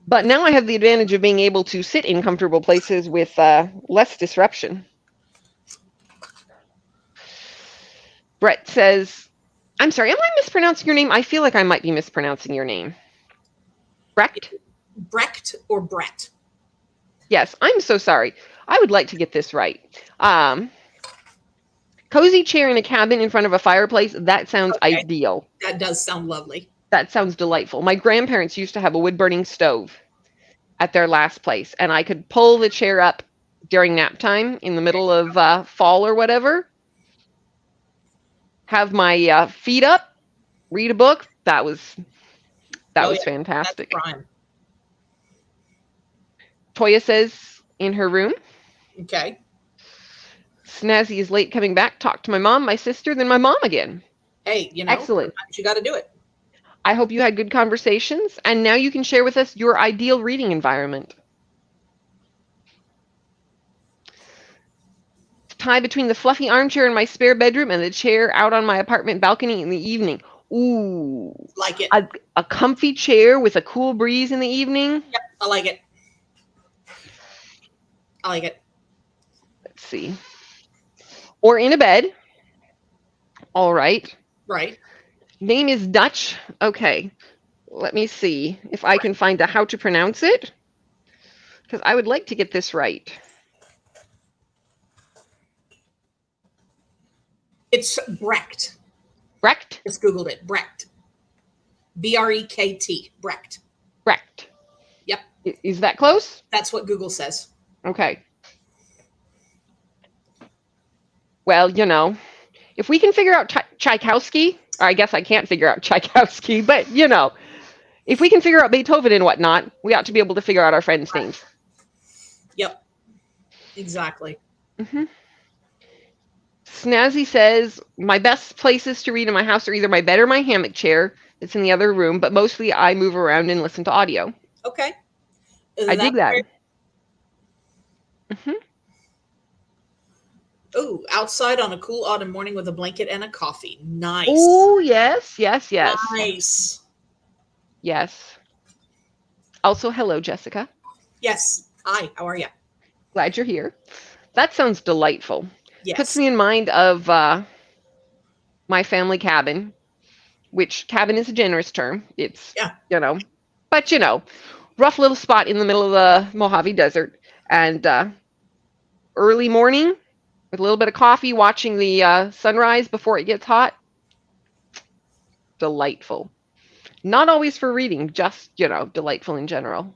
But now I have the advantage of being able to sit in comfortable places with less disruption. Brett says, I'm sorry, am I mispronouncing your name? I feel like I might be mispronouncing your name. Brecht? Brecht or Brett? Yes, I'm so sorry. I would like to get this right. Cozy chair in a cabin in front of a fireplace. That sounds ideal. That does sound lovely. That sounds delightful. My grandparents used to have a wood-burning stove at their last place, and I could pull the chair up during nap time in the middle of fall or whatever, have my feet up, read a book. That was fantastic. That's prime. Toya says in her room. Okay. Snazzy is late coming back. Talk to my mom, my sister, then my mom again. Hey, Excellent. You got to do it. I hope you had good conversations, and now you can share with us your ideal reading environment. Tie between the fluffy armchair in my spare bedroom and the chair out on my apartment balcony in the evening. Ooh. Like it. A comfy chair with a cool breeze in the evening. Yep, I like it. I like it. Let's see. Or in a bed. All right. Right. Name is Dutch. Okay. Let me see if I can find out how to pronounce it, because I would like to get this right. It's Brecht. Brecht? Just Googled it. Brecht. B-R-E-K-T. Brecht. Brecht. Yep. Is that close? That's what Google says. Okay. Well, if we can figure out Tchaikovsky, or I guess I can't figure out Tchaikovsky, but, if we can figure out Beethoven and whatnot, we ought to be able to figure out our friends' names. Yep. Exactly. Mm-hmm. Snazzy says, my best places to read in my house are either my bed or my hammock chair. It's in the other room, but mostly I move around and listen to audio. Okay. I dig that. Mm-hmm. Oh, outside on a cool autumn morning with a blanket and a coffee. Nice. Oh, yes. Nice. Yes. Also, hello, Jessica. Yes. Hi, how are you? Glad you're here. That sounds delightful. Puts Yes. me in mind of my family cabin, which cabin is a generous term. It's, Yeah. but rough little spot in the middle of the Mojave Desert. And early morning with a little bit of coffee, watching the sunrise before it gets hot. Delightful. Not always for reading, just, delightful in general.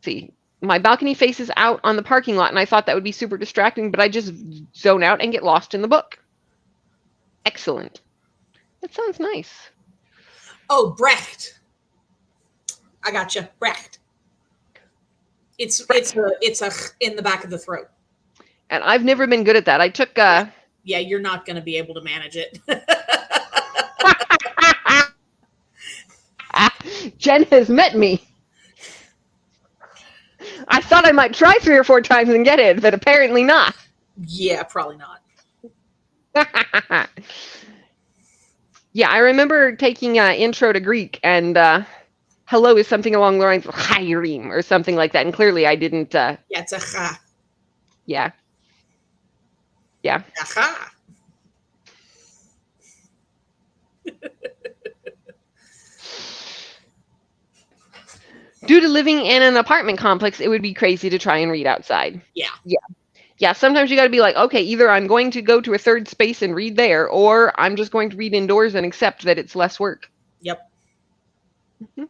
See, my balcony faces out on the parking lot, and I thought that would be super distracting, but I just zone out and get lost in the book. Excellent. That sounds nice. Oh, Brecht. I got you. Brecht. It's a in the back of the throat. And I've never been good at that. I took Yeah, you're not going to be able to manage it. Jen has met me. I thought I might try 3 or 4 times and get it, but apparently not. Yeah, probably not. Yeah, I remember taking Intro to Greek, and hello is something along the lines of Chayrim or something like that, and clearly I didn't. Yeah, it's a cha. Yeah. Aha. Due to living in an apartment complex, it would be crazy to try and read outside. Yeah, sometimes you got to be like, okay, either I'm going to go to a third space and read there, or I'm just going to read indoors and accept that it's less work. Yep. Mm-hmm.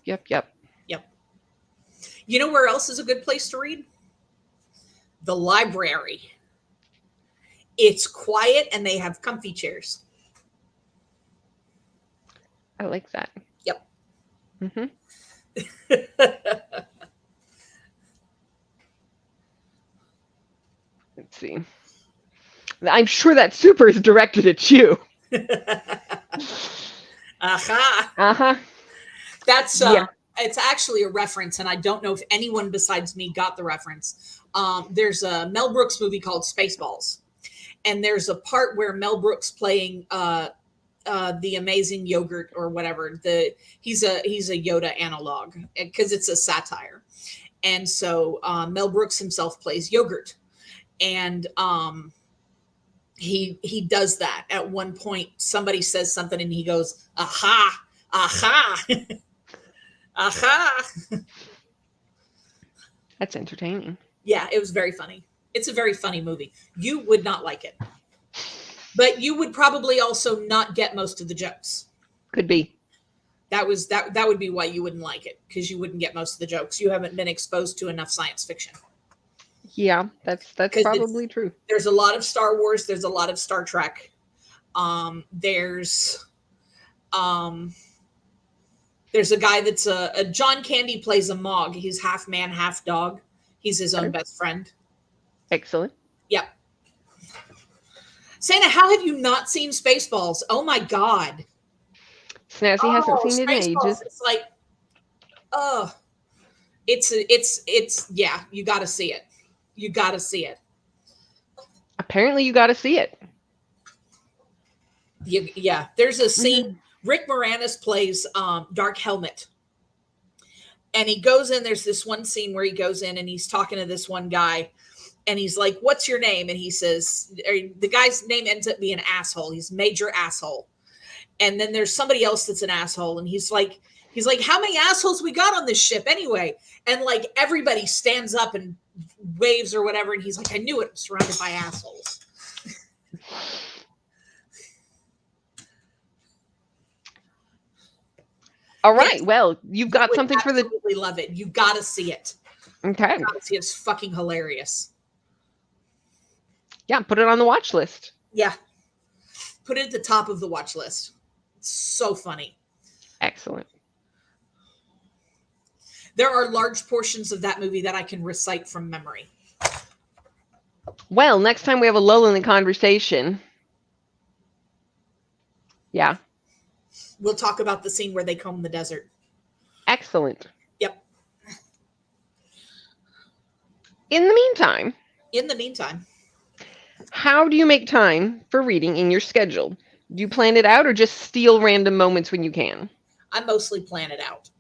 Yep. You know where else is a good place to read? The library. It's quiet and they have comfy chairs. I like that. Yep. Mm-hmm. Let's see. I'm sure that super is directed at you. Aha. That's Yeah. It's actually a reference, and I don't know if anyone besides me got the reference. There's a Mel Brooks movie called Spaceballs, and there's a part where Mel Brooks playing the amazing yogurt or whatever. He's a Yoda analog because it's a satire, and so Mel Brooks himself plays yogurt, and he does that at one point. Somebody says something, and he goes, "Aha, aha." Aha. That's entertaining. Yeah, it was very funny. It's a very funny movie. You would not like it. But you would probably also not get most of the jokes. Could be. That would be why you wouldn't like it, because you wouldn't get most of the jokes. You haven't been exposed to enough science fiction. Yeah, that's probably true. There's a lot of Star Wars, there's a lot of Star Trek. There's a guy that's a John Candy plays a Mog. He's half man, half dog. He's his own best friend. Excellent. Yep. Santa, how have you not seen Spaceballs? Oh my God. Snazzy hasn't seen it in ages. It's like, it's yeah, you got to see it. You got to see it. Apparently you got to see it. Yeah, there's a scene. Mm-hmm. Rick Moranis plays Dark Helmet. And he goes in, there's this one scene where he goes in and he's talking to this one guy. And he's like, "What's your name?" And he says, the guy's name ends up being Asshole. He's Major Asshole. And then there's somebody else that's an asshole. And he's like, "How many assholes we got on this ship anyway?" And like everybody stands up and waves or whatever. And he's like, "I knew it. I'm surrounded by assholes." All right. Yes. Well, you've got something for the. Absolutely love it. You got to see it. Okay. You gotta see it. It's fucking hilarious. Yeah, put it on the watch list. Yeah. Put it at the top of the watch list. It's so funny. Excellent. There are large portions of that movie that I can recite from memory. Well, next time we have a lull in the conversation. Yeah. We'll talk about the scene where they comb the desert. Excellent. Yep. In the meantime, how how do you make time for reading in your schedule? Do you plan it out or just steal random moments when you can? I mostly plan it out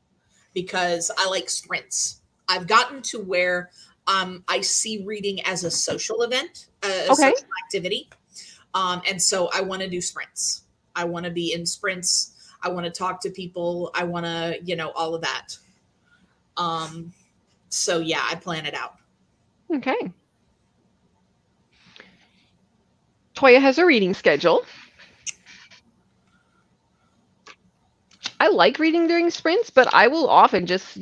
because I like sprints. I've gotten to where I see reading as a social event, a Okay. social activity. And so I want to do sprints. I want to be in sprints. I want to talk to people. I want to, all of that. So yeah, I plan it out. Okay. Toya has a reading schedule. I like reading during sprints, but I will often just,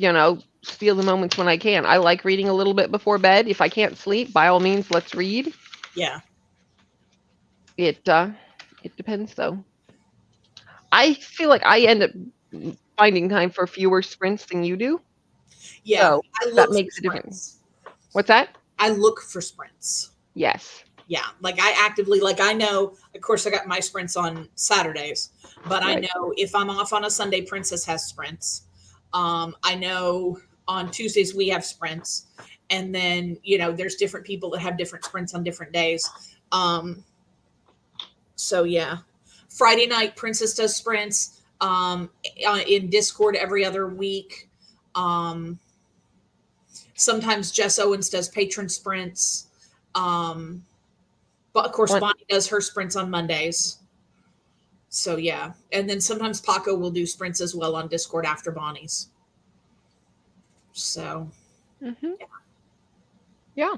steal the moments when I can. I like reading a little bit before bed. If I can't sleep, by all means, let's read. Yeah. It depends though. I feel like I end up finding time for fewer sprints than you do. Yeah. So I that look makes for a difference. sprints. What's that? I look for sprints. Yes. Yeah. Like I actively, like I know, of course I got my sprints on Saturdays, but I Right. know if I'm off on a Sunday, Princess has sprints. I know on Tuesdays we have sprints. And then, there's different people that have different sprints on different days. So yeah. Friday night, Princess does sprints in Discord every other week. Sometimes Jess Owens does patron sprints. But of course, Bonnie does her sprints on Mondays. So yeah. And then sometimes Paco will do sprints as well on Discord after Bonnie's. So Yeah.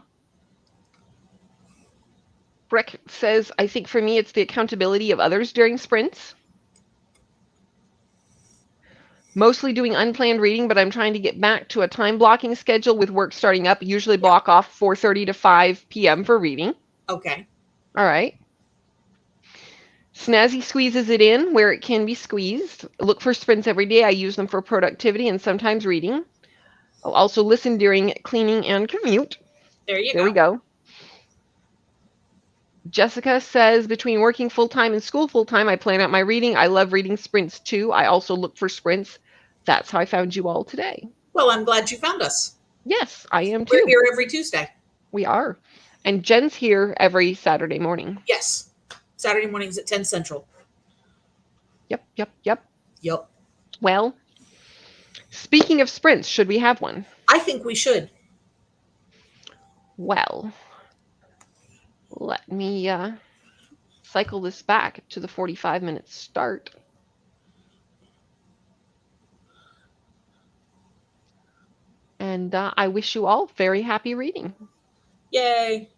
Breck says, I think for me, it's the accountability of others during sprints. Mostly doing unplanned reading, but I'm trying to get back to a time blocking schedule with work starting up. Usually block off 4:30 to 5 p.m. for reading. Okay. All right. Snazzy squeezes it in where it can be squeezed. Look for sprints every day. I use them for productivity and sometimes reading. I'll also listen during cleaning and commute. There There we go. Jessica says, between working full-time and school full-time, I plan out my reading. I love reading sprints too. I also look for sprints. That's how I found you all today. Well, I'm glad you found us. Yes, I am too. We're here every Tuesday. We are. And Jen's here every Saturday morning. Yes. Saturday mornings at 10 Central. Yep. Yep. Well, speaking of sprints, should we have one? I think we should. Well, let me cycle this back to the 45-minute start. And I wish you all very happy reading. Yay.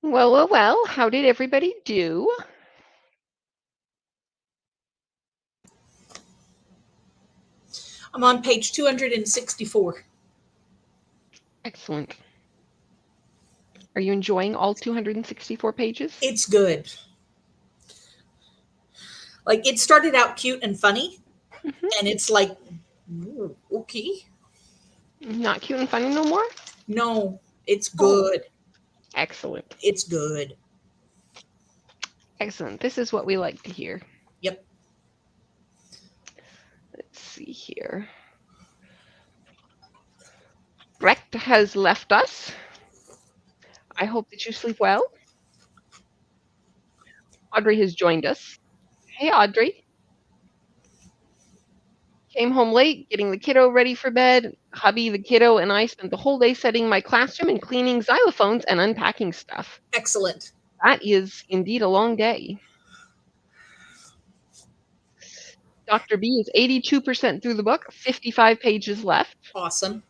Well, well, well. How did everybody do? I'm on page 264. Excellent. Are you enjoying all 264 pages? It's good. Like, it started out cute and funny, and it's like, ooh, okay. Not cute and funny no more? No, it's good. Excellent. It's good. Excellent. This is what we like to hear. Yep. Let's see here. Brecht has left us. I hope that you sleep well. Audrey has joined us. Hey, Audrey. Came home late, getting the kiddo ready for bed. Hubby, the kiddo, and I spent the whole day setting my classroom and cleaning xylophones and unpacking stuff. Excellent. That is indeed a long day. Dr. B is 82% through the book, 55 pages left. Awesome.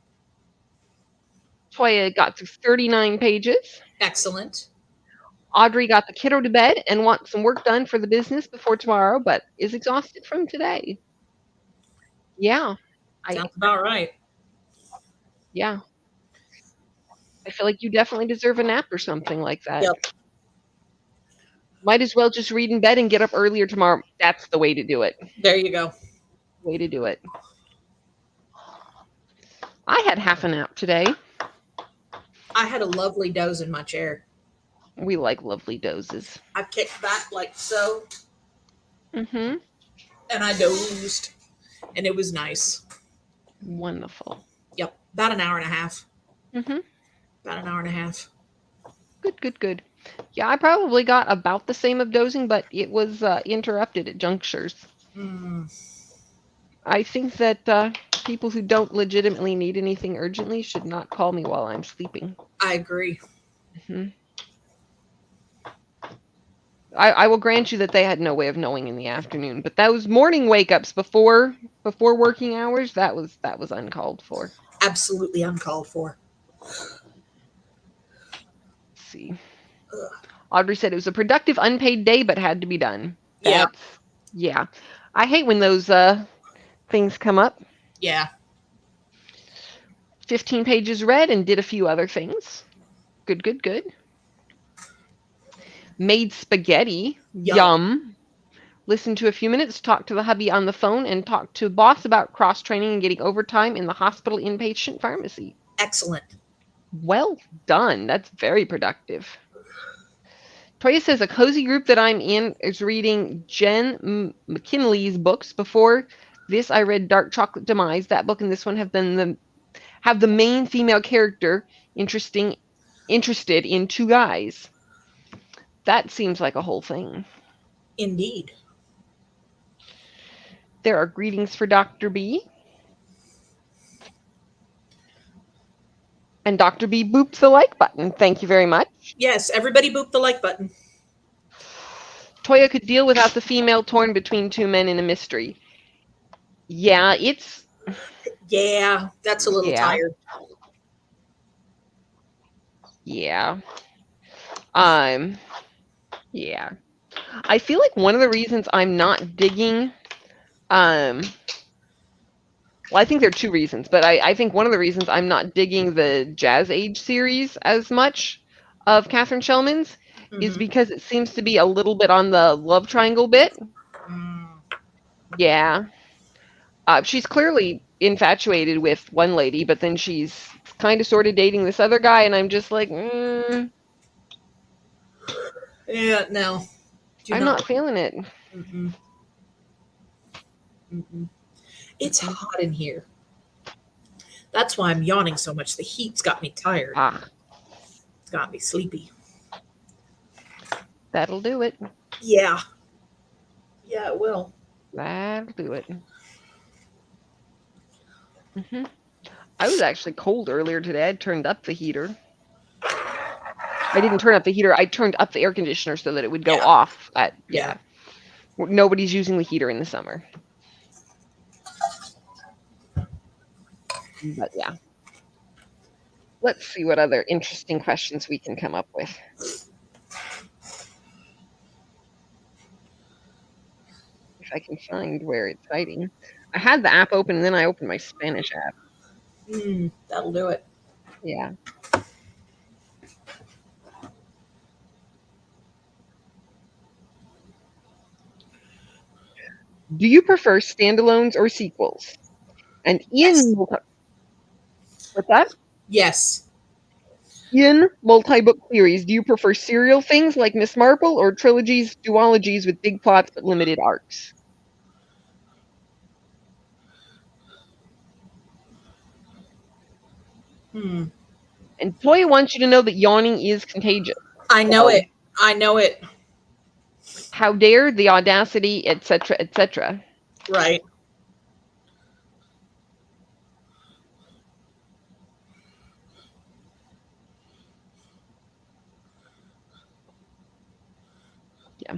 Toya got through 39 pages. Excellent. Audrey got the kiddo to bed and wants some work done for the business before tomorrow, but is exhausted from today. Yeah. Sounds about right. Yeah. I feel like you definitely deserve a nap or something like that. Yep. Might as well just read in bed and get up earlier tomorrow. That's the way to do it. There you go. Way to do it. I had half a nap today. I had a lovely doze in my chair. We like lovely dozes. I kicked back like so. Mm-hmm. And I dozed. And it was nice. Wonderful. Yep. About an hour and a half. Mm-hmm. About an hour and a half. Good, good, good. Yeah, I probably got about the same of dozing, but it was interrupted at junctures. I think that people who don't legitimately need anything urgently should not call me while I'm sleeping. I agree. Mm-hmm. I will grant you that they had no way of knowing in the afternoon, but those morning wake-ups before working hours, that was uncalled for. Absolutely uncalled for. Let's see. Audrey said it was a productive unpaid day, but had to be done. Yeah. I hate when those things come up. Yeah. 15 pages read and did a few other things. Good, good, good. Made spaghetti. Yum. Listened to a few minutes, talked to the hubby on the phone, and talked to boss about cross-training and getting overtime in the hospital inpatient pharmacy. Excellent. Well done. That's very productive. Toya says a cozy group that I'm in is reading Jen McKinley's books. Before this, I read Dark Chocolate Demise. That book and this one have the main female character interested in two guys. That seems like a whole thing. Indeed. There are greetings for Dr. B. And Dr. B booped the like button. Thank you very much. Yes, everybody boop the like button. Toya could deal without the female torn between two men in a mystery. Yeah, that's a little tired. Yeah. Yeah. I feel like one of the reasons I'm not digging, well, I think there are two reasons, but I think one of the reasons I'm not digging the Jazz Age series as much of Catherine Shellman's is because it seems to be a little bit on the love triangle bit. Yeah. She's clearly infatuated with one lady, but then she's kind of sort of dating this other guy, and I'm just like, Yeah, no. I'm not feeling it. It's hot in here. That's why I'm yawning so much. The heat's got me tired. It's got me sleepy. That'll do it. Yeah. Yeah, it will. That'll do it. I was actually cold earlier today. I turned up the heater. I didn't turn up the heater. I turned up the air conditioner so that it would go off. Nobody's using the heater in the summer. But yeah. Let's see what other interesting questions we can come up with. I can find where it's hiding. I had the app open and then I opened my Spanish app. That'll do it. Yeah. Do you prefer standalones or sequels? And Ian, what's that? Yes. In multi-book series, do you prefer serial things like Miss Marple or trilogies, duologies with big plots but limited arcs? And Toya wants you to know that yawning is contagious. I know it. I know it. How dare the audacity, etc., etc. Right. Yeah.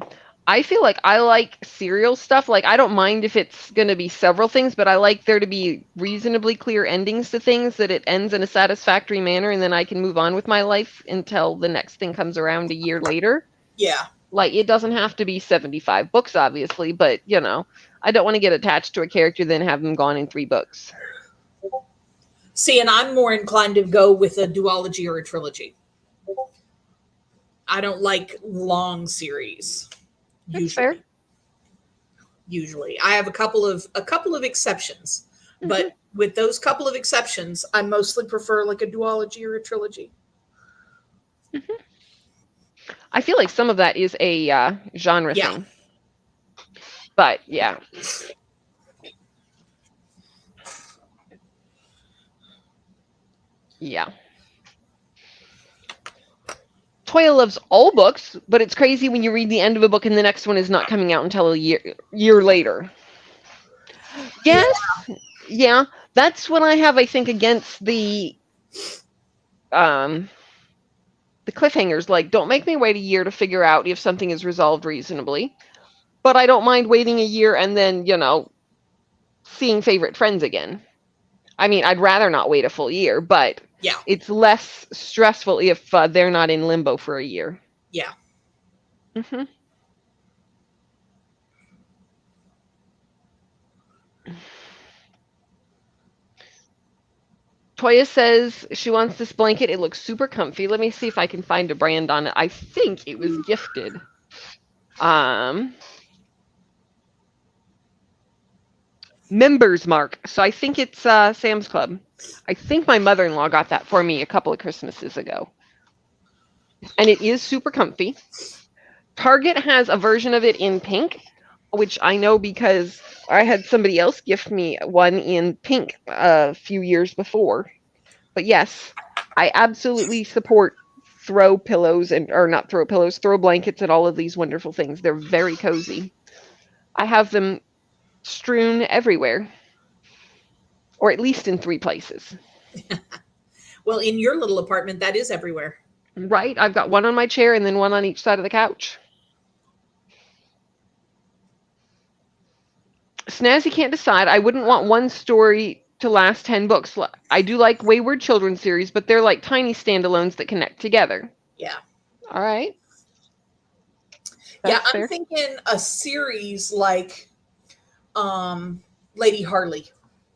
I feel like I like serial stuff. Like, I don't mind if it's going to be several things, but I like there to be reasonably clear endings to things, that it ends in a satisfactory manner, and then I can move on with my life until the next thing comes around a year later. Yeah. Like, it doesn't have to be 75 books, obviously, but, you know, I don't want to get attached to a character then have them gone in 3 books. See, and I'm more inclined to go with a duology or a trilogy. I don't like long series. That's fair. Usually, I have a couple of exceptions, but with those couple of exceptions, I mostly prefer like a duology or a trilogy. I feel like some of that is a genre thing, but yeah. Yeah. Toya loves all books, but it's crazy when you read the end of a book and the next one is not coming out until a year later. Yes. Yeah. That's what I have, I think, against the cliffhangers. Like, don't make me wait a year to figure out if something is resolved reasonably. But I don't mind waiting a year and then, you know, seeing favorite friends again. I mean, I'd rather not wait a full year, but it's less stressful if they're not in limbo for a year. Yeah. Toya says she wants this blanket. It looks super comfy. Let me see if I can find a brand on it. I think it was gifted. Members Mark. So I think it's Sam's Club. I think my mother-in-law got that for me a couple of Christmases ago. And it is super comfy. Target has a version of it in pink, which I know because I had somebody else gift me one in pink a few years before. But yes, I absolutely support throw blankets and all of these wonderful things. They're very cozy. I have them strewn everywhere, or at least in 3 places. Well, in your little apartment, that is everywhere. Right? I've got one on my chair and then one on each side of the couch. Snazzy can't decide. I wouldn't want one story to last 10 books. I do like Wayward Children series, but they're like tiny standalones that connect together. Yeah. All right. That's fair. I'm thinking a series like Lady Harley.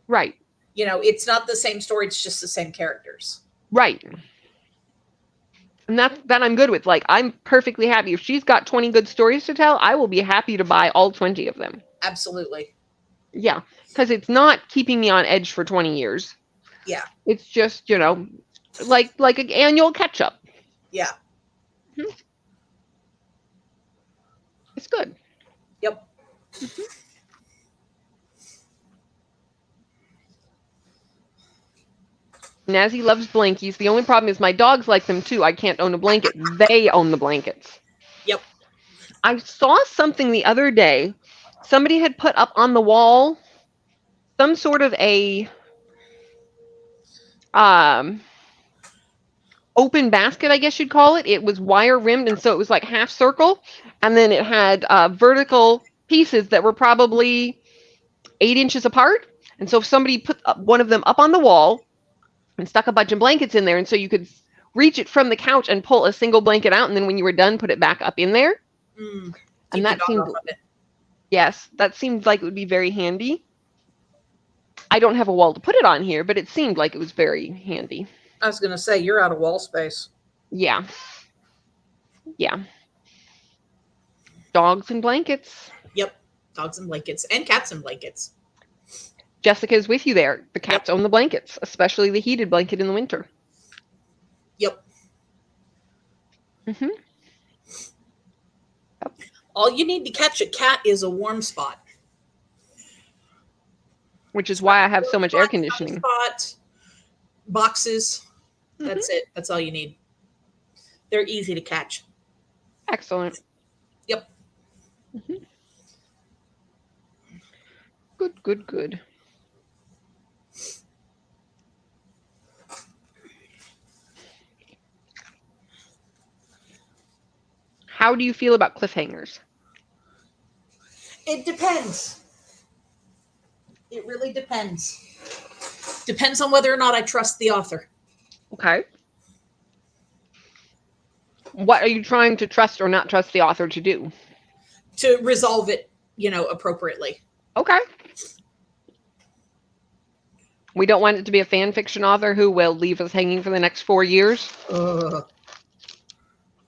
Right. You know, it's not the same story, it's just the same characters. Right. And that I'm good with. Like, I'm perfectly happy. If she's got 20 good stories to tell, I will be happy to buy all 20 of them. Absolutely. Yeah, because it's not keeping me on edge for 20 years. Yeah. It's just, you know, like an annual catch-up. Yeah. It's good. Yep. Nazzy loves blankies. The only problem is my dogs like them too. I can't own a blanket. They own the blankets. Yep. I saw something the other day. Somebody had put up on the wall some sort of a open basket, I guess you'd call it. It was wire rimmed, and so it was like half circle, and then it had vertical pieces that were probably 8 inches apart. And so if somebody put one of them up on the wall and stuck a bunch of blankets in there, and so you could reach it from the couch and pull a single blanket out, and then when you were done, put it back up in there. Mm. And that seemed Yes, that seemed like it would be very handy. I don't have a wall to put it on here, but it seemed like it was very handy. I was going to say, you're out of wall space. Yeah. Yeah. Dogs and blankets. Yep. Dogs and blankets and cats and blankets. Jessica's with you there. The cats own the blankets, especially the heated blanket in the winter. Yep. Mm-hmm. Yep. All you need to catch a cat is a warm spot. Which is why I have so much air conditioning. Spot, boxes. That's it. That's all you need. They're easy to catch. Excellent. Yep. Mm-hmm. Good, good, good. How do you feel about cliffhangers? It depends. It really depends. Depends on whether or not I trust the author. Okay. What are you trying to trust or not trust the author to do? To resolve it, appropriately. Okay. We don't want it to be a fan fiction author who will leave us hanging for the next 4 years.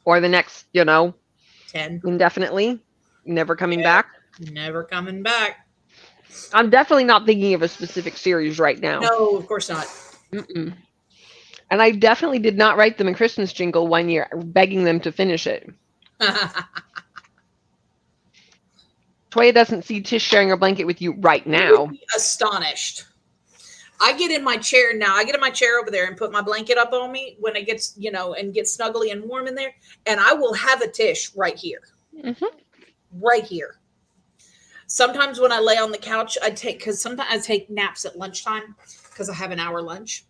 Or the next, 10. Indefinitely. Never coming back. Never coming back. I'm definitely not thinking of a specific series right now. No, of course not. Mm-mm. And I definitely did not write them a Christmas jingle one year, begging them to finish it. Toya doesn't see Tish sharing a blanket with you right now. Astonished. I get in my chair now. I get in my chair over there and put my blanket up on me when it gets, and gets snuggly and warm in there. And I will have a Tish right here. Mm-hmm. Right here. Sometimes when I lay on the couch, because sometimes I take naps at lunchtime because I have an hour lunch.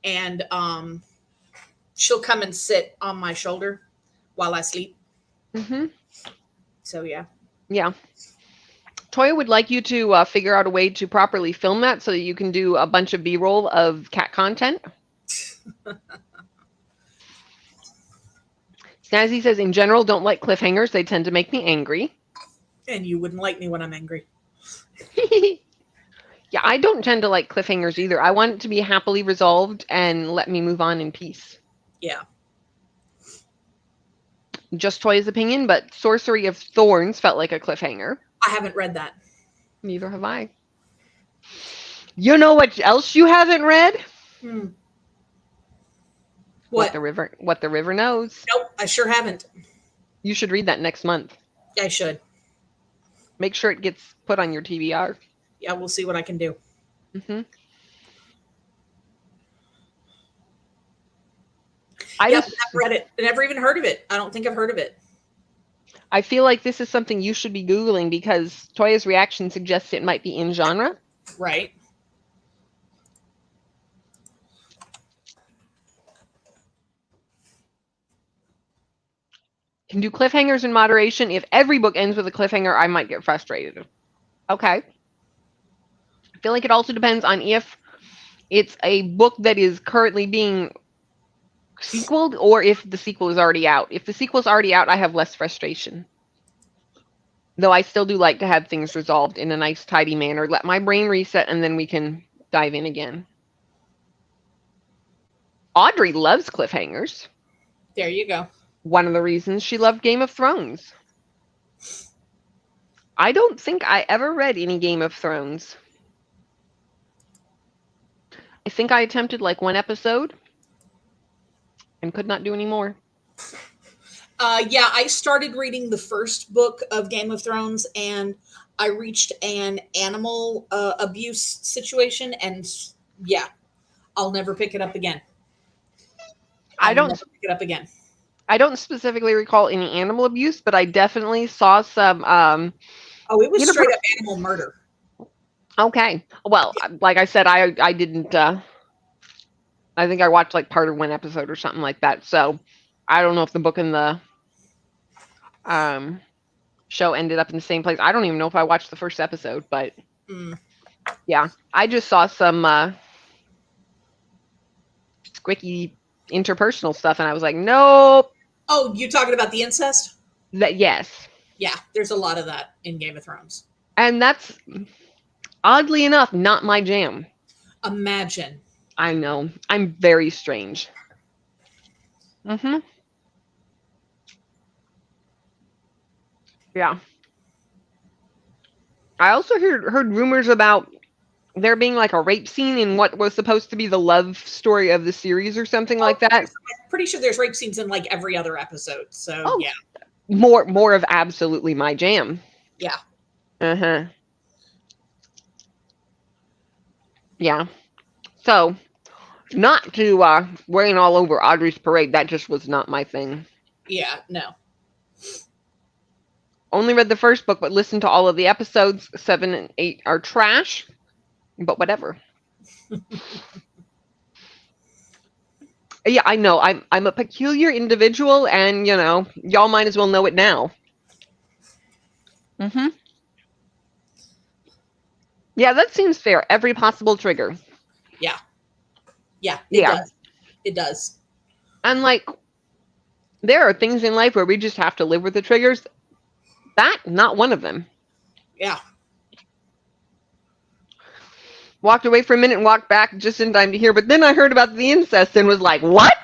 And she'll come and sit on my shoulder while I sleep. Mm-hmm. So, yeah. Yeah. Toya would like you to figure out a way to properly film that so that you can do a bunch of B-roll of cat content. Snazzy says, in general, don't like cliffhangers. They tend to make me angry. And you wouldn't like me when I'm angry. Yeah, I don't tend to like cliffhangers either. I want it to be happily resolved and let me move on in peace. Yeah. Just Toya's opinion, but Sorcery of Thorns felt like a cliffhanger. I haven't read that. Neither have I. You know what else you haven't read? What? What the River Knows. Nope, I sure haven't. You should read that next month. I should. Make sure it gets put on your TBR. Yeah, we'll see what I can do. Mm-hmm. I've never read it. I never even heard of it. I don't think I've heard of it. I feel like this is something you should be Googling because Toya's reaction suggests it might be in genre. Right. Can do cliffhangers in moderation. If every book ends with a cliffhanger, I might get frustrated. Okay. I feel like it also depends on if it's a book that is currently being sequeled or if the sequel is already out. If the sequel is already out, I have less frustration. Though I still do like to have things resolved in a nice, tidy manner. Let my brain reset and then we can dive in again. Audrey loves cliffhangers. There you go. One of the reasons she loved Game of Thrones. I don't think I ever read any Game of Thrones. I think I attempted like one episode and could not do any more. Yeah, I started reading the first book of Game of Thrones and I reached an animal abuse situation and yeah, I'll never pick it up again. I don't never pick it up again. I don't specifically recall any animal abuse, but I definitely saw some it was straight up animal murder. Okay. Well, like I said, I didn't I think I watched like part of one episode or something like that. So I don't know if the book and the show ended up in the same place. I don't even know if I watched the first episode, but yeah, I just saw some squicky interpersonal stuff and I was like, nope. Oh, you talking about the incest? Yes. Yeah, there's a lot of that in Game of Thrones. And that's, oddly enough, not my jam. Imagine. I know. I'm very strange. Yeah. I also heard rumors about there being like a rape scene in what was supposed to be the love story of the series or something like that. I'm pretty sure there's rape scenes in like every other episode. So yeah. More of absolutely my jam. Yeah. Yeah. So, not to rain all over Audrey's parade. That just was not my thing. Yeah, no. Only read the first book, but listened to all of the episodes. 7 and 8 are trash, but whatever. Yeah, I know. I'm a peculiar individual, and you know, y'all might as well know it now. Yeah, that seems fair. Every possible trigger. Yeah. Yeah, it does. It does. And like, there are things in life where we just have to live with the triggers. That, not one of them. Yeah. Walked away for a minute and walked back just in time to hear, but then I heard about the incest and was like, what?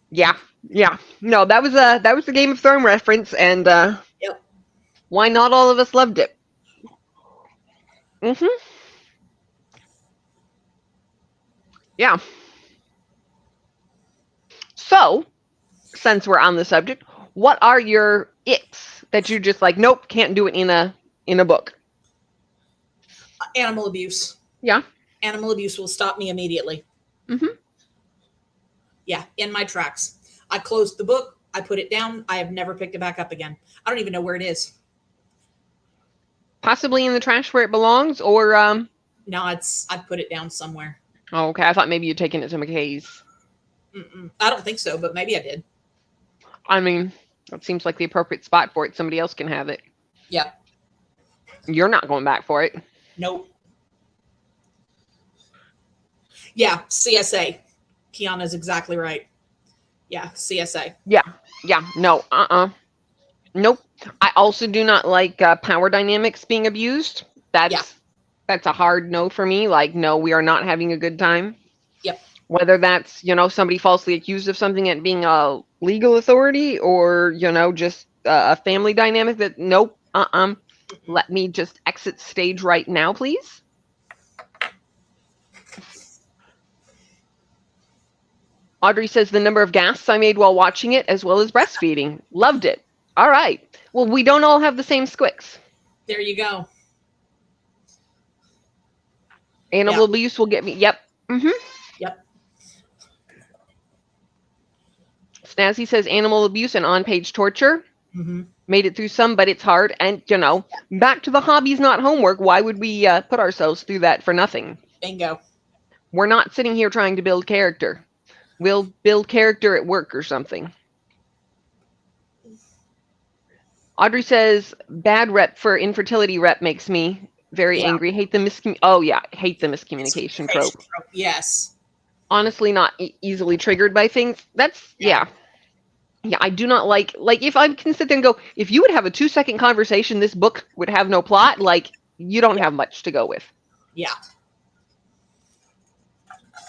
Yeah. No, that was a Game of Thrones reference, and yep. Why not all of us loved it? Yeah. So, since we're on the subject, what are your icks that you just like, nope, can't do it in a book? Animal abuse. Yeah. Animal abuse will stop me immediately. Yeah, in my tracks. I closed the book. I put it down. I have never picked it back up again. I don't even know where it is. Possibly in the trash where it belongs, or No, I put it down somewhere. Oh, okay. I thought maybe you'd taken it to McKay's. I don't think so, but maybe I did. I mean, that seems like the appropriate spot for it. Somebody else can have it. Yeah. You're not going back for it. Nope. Yeah, CSA. Kiana's exactly right. Yeah, CSA. Yeah. No. Nope. I also do not like power dynamics being abused. That's a hard no for me. Like, no, we are not having a good time. Yep. Whether that's, somebody falsely accused of something and being a legal authority, or, just a family dynamic that, nope, let me just exit stage right now, please. Audrey says the number of gasps I made while watching it, as well as breastfeeding. Loved it. All right. Well, we don't all have the same squicks. There you go. Animal abuse will get me. Yep. Yep. Snazzy says animal abuse and on-page torture. Made it through some, but it's hard. And, back to the hobbies, not homework. Why would we put ourselves through that for nothing? Bingo. We're not sitting here trying to build character. We'll build character at work or something. Audrey says, bad rep for infertility rep makes me very angry. Hate the miscommunication trope. Yes. Honestly, not easily triggered by things. That's, yeah, I do not like if I can sit there and go, if you would have a 2-second conversation, this book would have no plot. Like, you don't have much to go with. Yeah.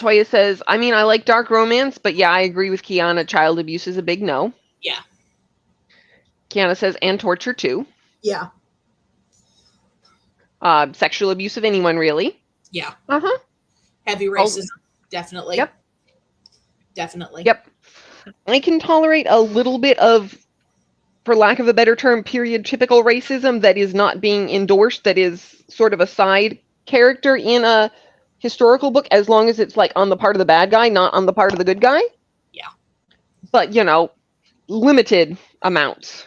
Toya says, I mean, I like dark romance, but yeah, I agree with Kiana. Child abuse is a big no. Yeah. Kiana says, and torture too. Yeah. Sexual abuse of anyone, really. Yeah. Heavy racism. Definitely. Yep. Definitely. Yep. I can tolerate a little bit of, for lack of a better term, period typical racism that is not being endorsed, that is sort of a side character in a historical book, as long as it's like on the part of the bad guy, not on the part of the good guy. Yeah. But, limited amounts.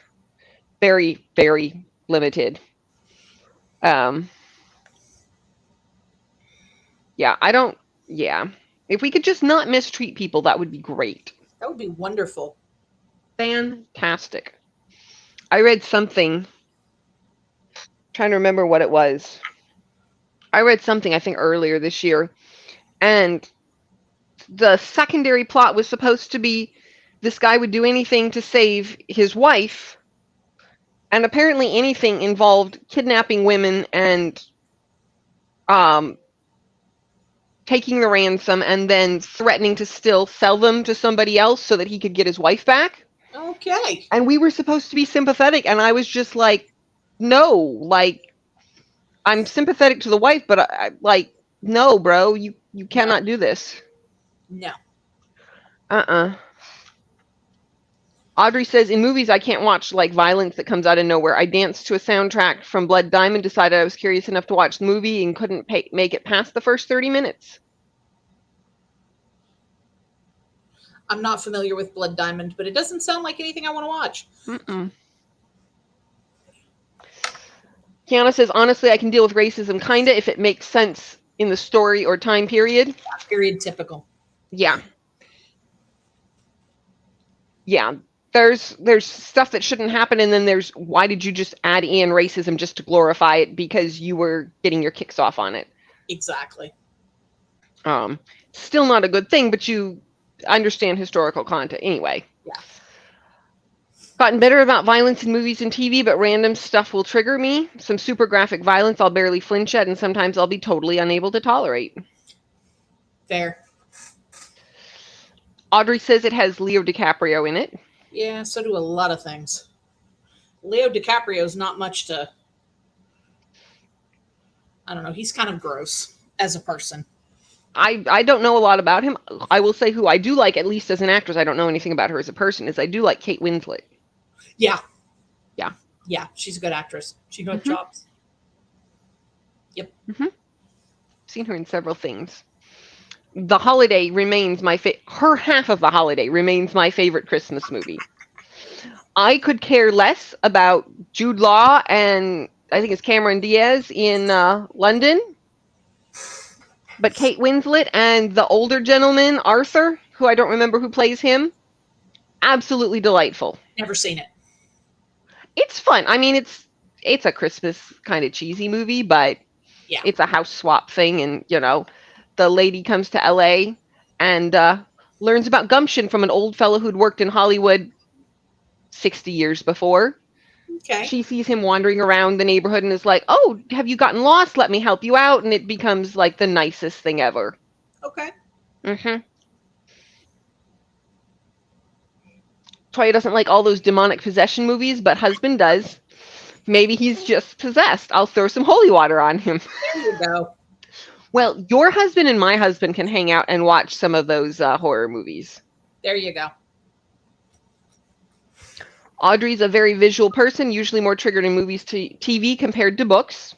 Very, very limited. If we could just not mistreat people, that would be great. That would be wonderful. Fantastic. I read something, trying to remember what it was. I read something, I think, earlier this year, and the secondary plot was supposed to be this guy would do anything to save his wife, And apparently anything involved kidnapping women and taking the ransom and then threatening to still sell them to somebody else so that he could get his wife back. Okay. And we were supposed to be sympathetic, and I was just like, no, like, I'm sympathetic to the wife, but like, no, bro, you cannot do this. No. Audrey says, in movies, I can't watch like violence that comes out of nowhere. I danced to a soundtrack from Blood Diamond, decided I was curious enough to watch the movie and couldn't make it past the first 30 minutes. I'm not familiar with Blood Diamond, but it doesn't sound like anything I want to watch. Kiana says, honestly, I can deal with racism kinda if it makes sense in the story or time period. Yeah, period typical. Yeah. Yeah. There's stuff that shouldn't happen, and then there's why did you just add in racism just to glorify it because you were getting your kicks off on it? Exactly. Still not a good thing, but you understand historical content anyway. Yeah. Gotten better about violence in movies and TV, but random stuff will trigger me. Some super graphic violence I'll barely flinch at, and sometimes I'll be totally unable to tolerate. Fair. Audrey says it has Leo DiCaprio in it. Yeah, so do a lot of things. Leo DiCaprio's not much to... I don't know. He's kind of gross as a person. I don't know a lot about him. I will say who I do like, at least as an actress, I don't know anything about her as a person, is I do like Kate Winslet. Yeah. Yeah. Yeah, she's a good actress. She got jobs. Yep. Seen her in several things. The Holiday remains my her half of The Holiday remains my favorite Christmas movie. I could care less about Jude Law and I think it's Cameron Diaz in London. But Kate Winslet and the older gentleman, Arthur, who I don't remember who plays him, absolutely delightful. Never seen it. It's fun. I mean, it's a Christmas kind of cheesy movie, but yeah, it's a house swap thing. And, you know, the lady comes to LA and learns about gumption from an old fellow who'd worked in Hollywood 60 years before. Okay. She sees him wandering around the neighborhood and is like, oh, have you gotten lost? Let me help you out. And it becomes like the nicest thing ever. Okay. Toya doesn't like all those demonic possession movies, but husband does. Maybe he's just possessed. I'll throw some holy water on him. There you go. Well, your husband and my husband can hang out and watch some of those horror movies. There you go. Audrey's a very visual person, usually more triggered in movies to TV compared to books.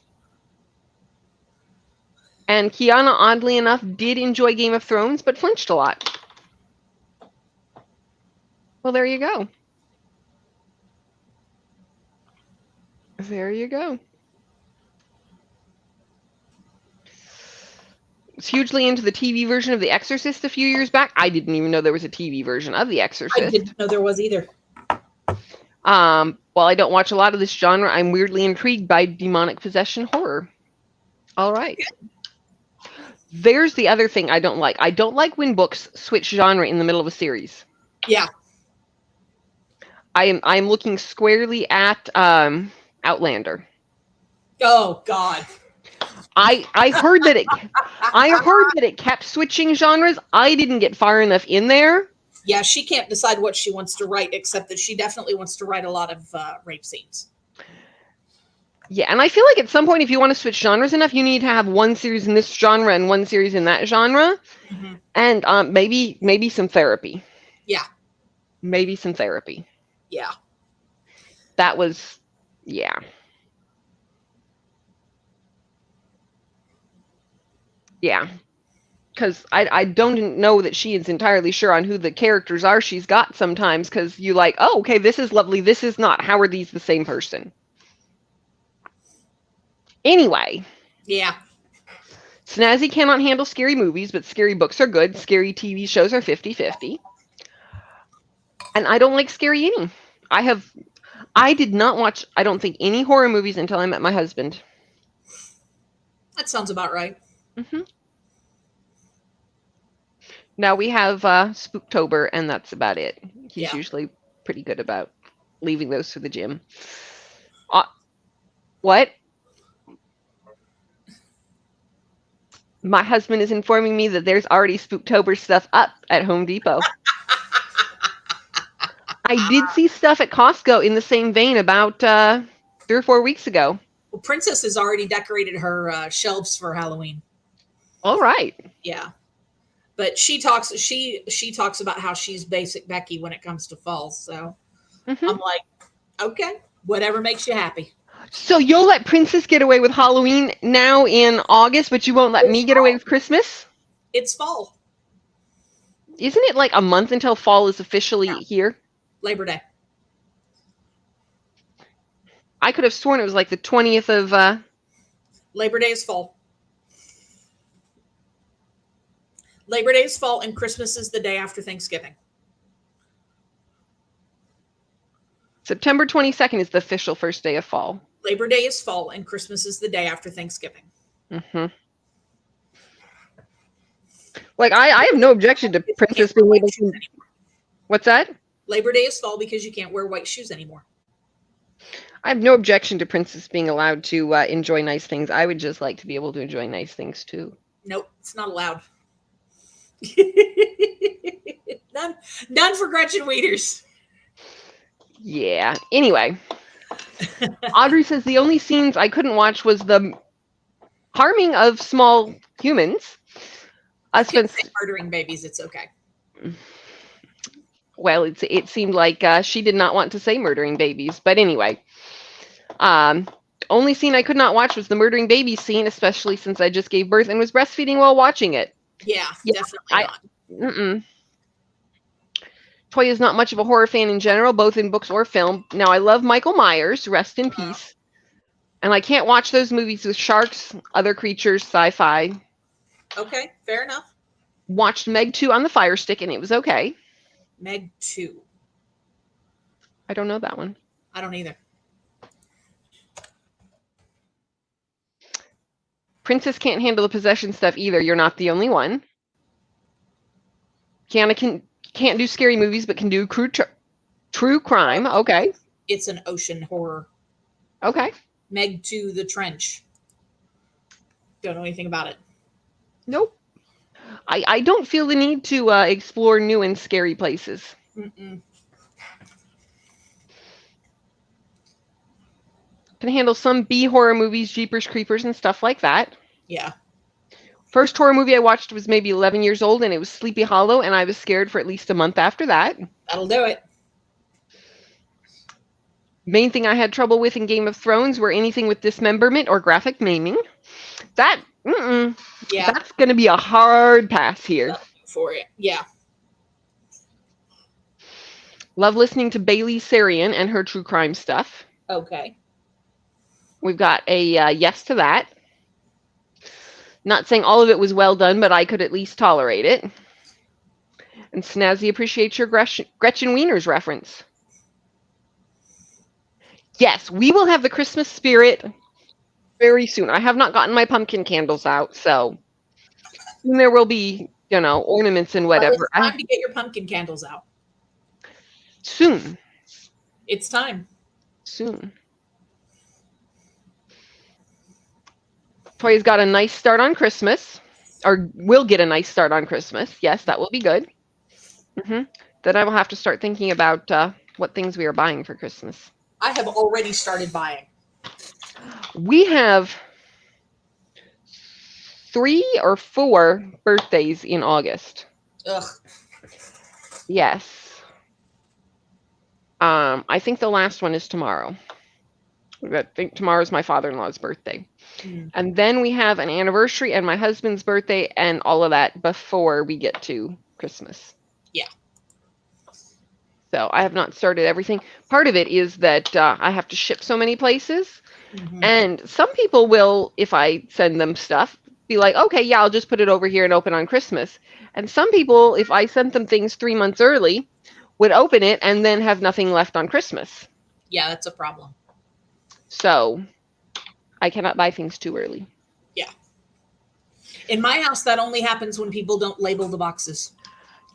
And Kiana, oddly enough, did enjoy Game of Thrones, but flinched a lot. Well, there you go. There you go. Was hugely into the TV version of The Exorcist a few years back. I didn't even know there was a TV version of The Exorcist. I didn't know there was either. While I don't watch a lot of this genre, I'm weirdly intrigued by demonic possession horror. All right. There's the other thing I don't like. I don't like when books switch genre in the middle of a series. Yeah. I'm looking squarely at Outlander. Oh God. I heard that it kept switching genres. I didn't get far enough in there. Yeah, she can't decide what she wants to write, except that she definitely wants to write a lot of rape scenes. Yeah, and I feel like at some point, if you want to switch genres enough, you need to have one series in this genre and one series in that genre, and maybe some therapy. Yeah. Maybe some therapy. Yeah. That was, yeah. Yeah. Because I don't know that she is entirely sure on who the characters are she's got sometimes, because you like, oh, okay, this is lovely, this is not. How are these the same person? Anyway. Yeah. Snazzy cannot handle scary movies, but scary books are good. Scary TV shows are 50-50. And I don't like scary any. I did not watch, I don't think, any horror movies until I met my husband. That sounds about right. Now we have Spooktober, and that's about it. He's Yeah. usually pretty good about leaving those for the gym. What? My husband is informing me that there's already Spooktober stuff up at Home Depot. I did see stuff at Costco in the same vein about 3 or 4 weeks ago. Well, Princess has already decorated her shelves for Halloween. All right. Yeah. But she talks about how she's basic Becky when it comes to fall. So I'm like, okay, whatever makes you happy. So you'll let Princess get away with Halloween now in August, but you won't let me get away with Christmas? It's fall. Isn't it like a month until fall is officially here? Labor Day. I could have sworn it was like the 20th of... Labor Day is fall. Labor Day is fall, and Christmas is the day after Thanksgiving. September 22nd is the official first day of fall. Labor Day is fall, and Christmas is the day after Thanksgiving. Like, I have no objection to Princess being able to... What's that? Labor Day is fall because you can't wear white shoes anymore. I have no objection to Princess being allowed to enjoy nice things. I would just like to be able to enjoy nice things, too. Nope, it's not allowed. None for Gretchen Wieners. Yeah. Anyway, Audrey says the only scenes I couldn't watch was the harming of small humans. Murdering babies, it's okay. Well, it seemed like she did not want to say murdering babies. But anyway, only scene I could not watch was the murdering baby scene, especially since I just gave birth and was breastfeeding while watching it. Yeah, definitely not. Toy is not much of a horror fan in general, both in books or film. Now, I love Michael Myers, rest in peace. And I can't watch those movies with sharks, other creatures, sci-fi. Okay, fair enough. Watched Meg 2 on the Fire Stick, and it was okay. Meg 2. I don't know that one. I don't either. Princess can't handle the possession stuff either. You're not the only one. Kiana can't do scary movies, but can do true crime. Okay. It's an ocean horror. Okay. Meg 2, The Trench. Don't know anything about it. Nope. I don't feel the need to explore new and scary places. Mm-mm. Can handle some B horror movies, Jeepers Creepers, and stuff like that. Yeah. First horror movie I watched was maybe 11 years old, and it was Sleepy Hollow, and I was scared for at least a month after that. That'll do it. Main thing I had trouble with in Game of Thrones were anything with dismemberment or graphic maiming. That's going to be a hard pass here. For it, yeah. Love listening to Bailey Sarian and her true crime stuff. Okay. We've got a yes to that. Not saying all of it was well done, but I could at least tolerate it. And Snazzy appreciates your Gretchen Wieners reference. Yes, we will have the Christmas spirit very soon. I have not gotten my pumpkin candles out, so there will be, ornaments and whatever. It's time to get your pumpkin candles out. Soon. It's time. Soon. Toy's got a nice start on Christmas, or will get a nice start on Christmas. Yes, that will be good. Then I will have to start thinking about what things we are buying for Christmas. I have already started buying. We have 3 or 4 birthdays in August. Ugh. Yes. I think the last one is tomorrow. I think tomorrow's my father-in-law's birthday. And then we have an anniversary and my husband's birthday and all of that before we get to Christmas. Yeah. So I have not started everything. Part of it is that I have to ship so many places. And some people will, if I send them stuff, be like, okay, yeah, I'll just put it over here and open on Christmas. And some people, if I sent them things 3 months early, would open it and then have nothing left on Christmas. Yeah, that's a problem. So I cannot buy things too early. Yeah. In my house, that only happens when people don't label the boxes.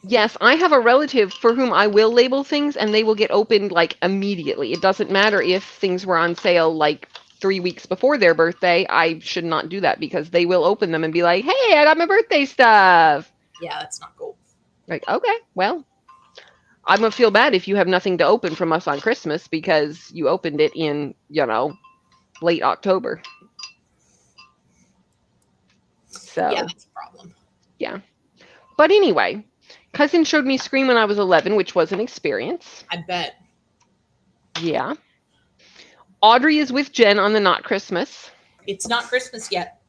Yes, I have a relative for whom I will label things and they will get opened like immediately. It doesn't matter if things were on sale like 3 weeks before their birthday. I should not do that because they will open them and be like, hey, I got my birthday stuff. Yeah, that's not cool. Like, okay, well, I'm going to feel bad if you have nothing to open from us on Christmas because you opened it in, late October. So, yeah, that's a problem. Yeah. But anyway, cousin showed me Scream when I was 11, which was an experience. I bet. Yeah. Audrey is with Jen on the Not Christmas. It's not Christmas yet.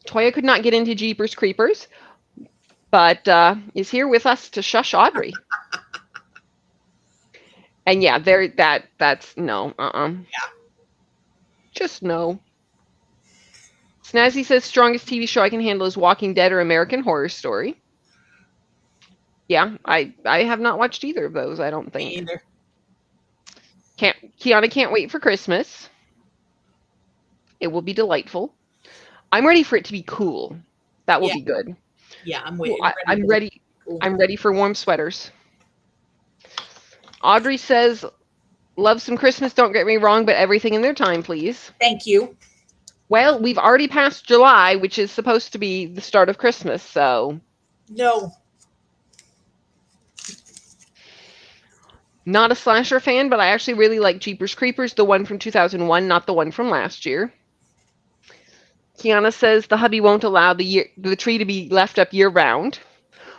Toya could not get into Jeepers Creepers, but is here with us to shush Audrey. And yeah, that's no, Yeah. Just no. Snazzy says strongest TV show I can handle is Walking Dead or American Horror Story. Yeah, I have not watched either of those, I don't think. Me either. Kiana can't wait for Christmas. It will be delightful. I'm ready for it to be cool. That will be good. Yeah, I'm waiting. I'm ready. Cool. I'm ready for warm sweaters. Audrey says, love some Christmas, don't get me wrong, but everything in their time, please. Thank you. Well, we've already passed July, which is supposed to be the start of Christmas, so. No. Not a slasher fan, but I actually really like Jeepers Creepers, the one from 2001, not the one from last year. Kiana says the hubby won't allow the tree to be left up year-round.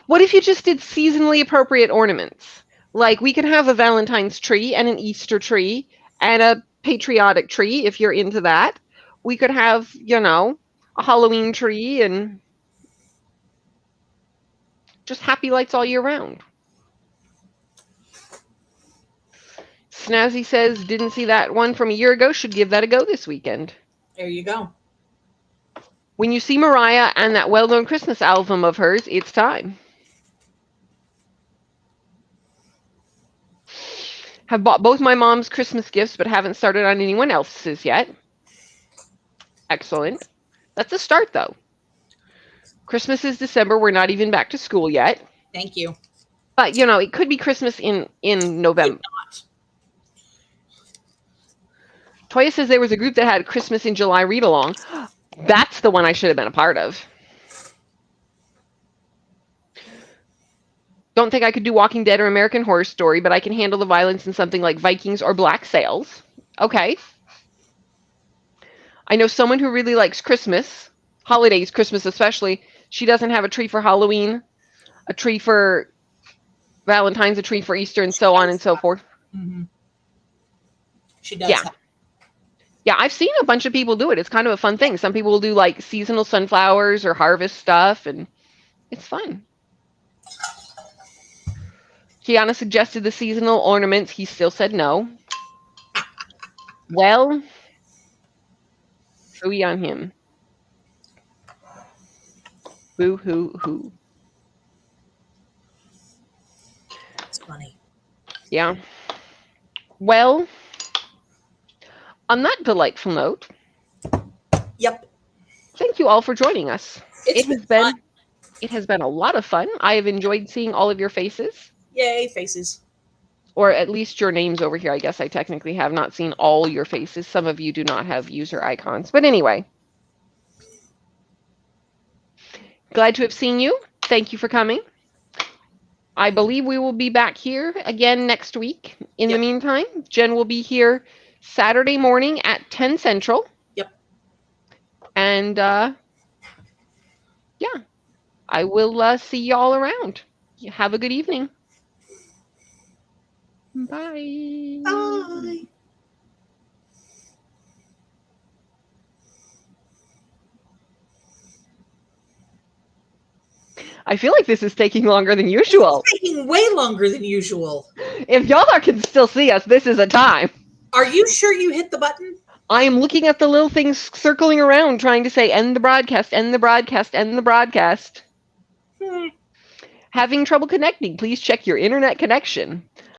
What if you just did seasonally appropriate ornaments? Like, we could have a Valentine's tree and an Easter tree and a patriotic tree, if you're into that. We could have, a Halloween tree and just happy lights all year round. Snazzy says, didn't see that one from a year ago, should give that a go this weekend. There you go. When you see Mariah and that well-known Christmas album of hers, it's time. Have bought both my mom's Christmas gifts, but haven't started on anyone else's yet. Excellent. That's a start, though. Christmas is December. We're not even back to school yet. Thank you. But, it could be Christmas in November. Toya says there was a group that had Christmas in July read-along. That's the one I should have been a part of. Don't think I could do Walking Dead or American Horror Story, but I can handle the violence in something like Vikings or Black Sails. Okay. I know someone who really likes Christmas, holidays, Christmas especially. She doesn't have a tree for Halloween, a tree for Valentine's, a tree for Easter, and so on and so forth. Mm-hmm. She does. Yeah. Yeah, I've seen a bunch of people do it. It's kind of a fun thing. Some people will do like seasonal sunflowers or harvest stuff, and it's fun. Kiana suggested the seasonal ornaments. He still said no. Well, hooey on him. Boo hoo hoo. That's funny. Yeah. Well, on that delightful note. Yep. Thank you all for joining us. It has been a lot of fun. I have enjoyed seeing all of your faces. Yay, faces. Or at least your names over here. I guess I technically have not seen all your faces. Some of you do not have user icons. But anyway. Glad to have seen you. Thank you for coming. I believe we will be back here again next week. In the meantime, Jen will be here Saturday morning at 10 Central. Yep. And, yeah. I will see y'all around. Have a good evening. Bye. Bye. I feel like this is taking longer than usual. It's taking way longer than usual. If y'all can still see us, this is a time. Are you sure you hit the button? I am looking at the little things circling around trying to say end the broadcast, end the broadcast, end the broadcast. Having trouble connecting. Please check your internet connection.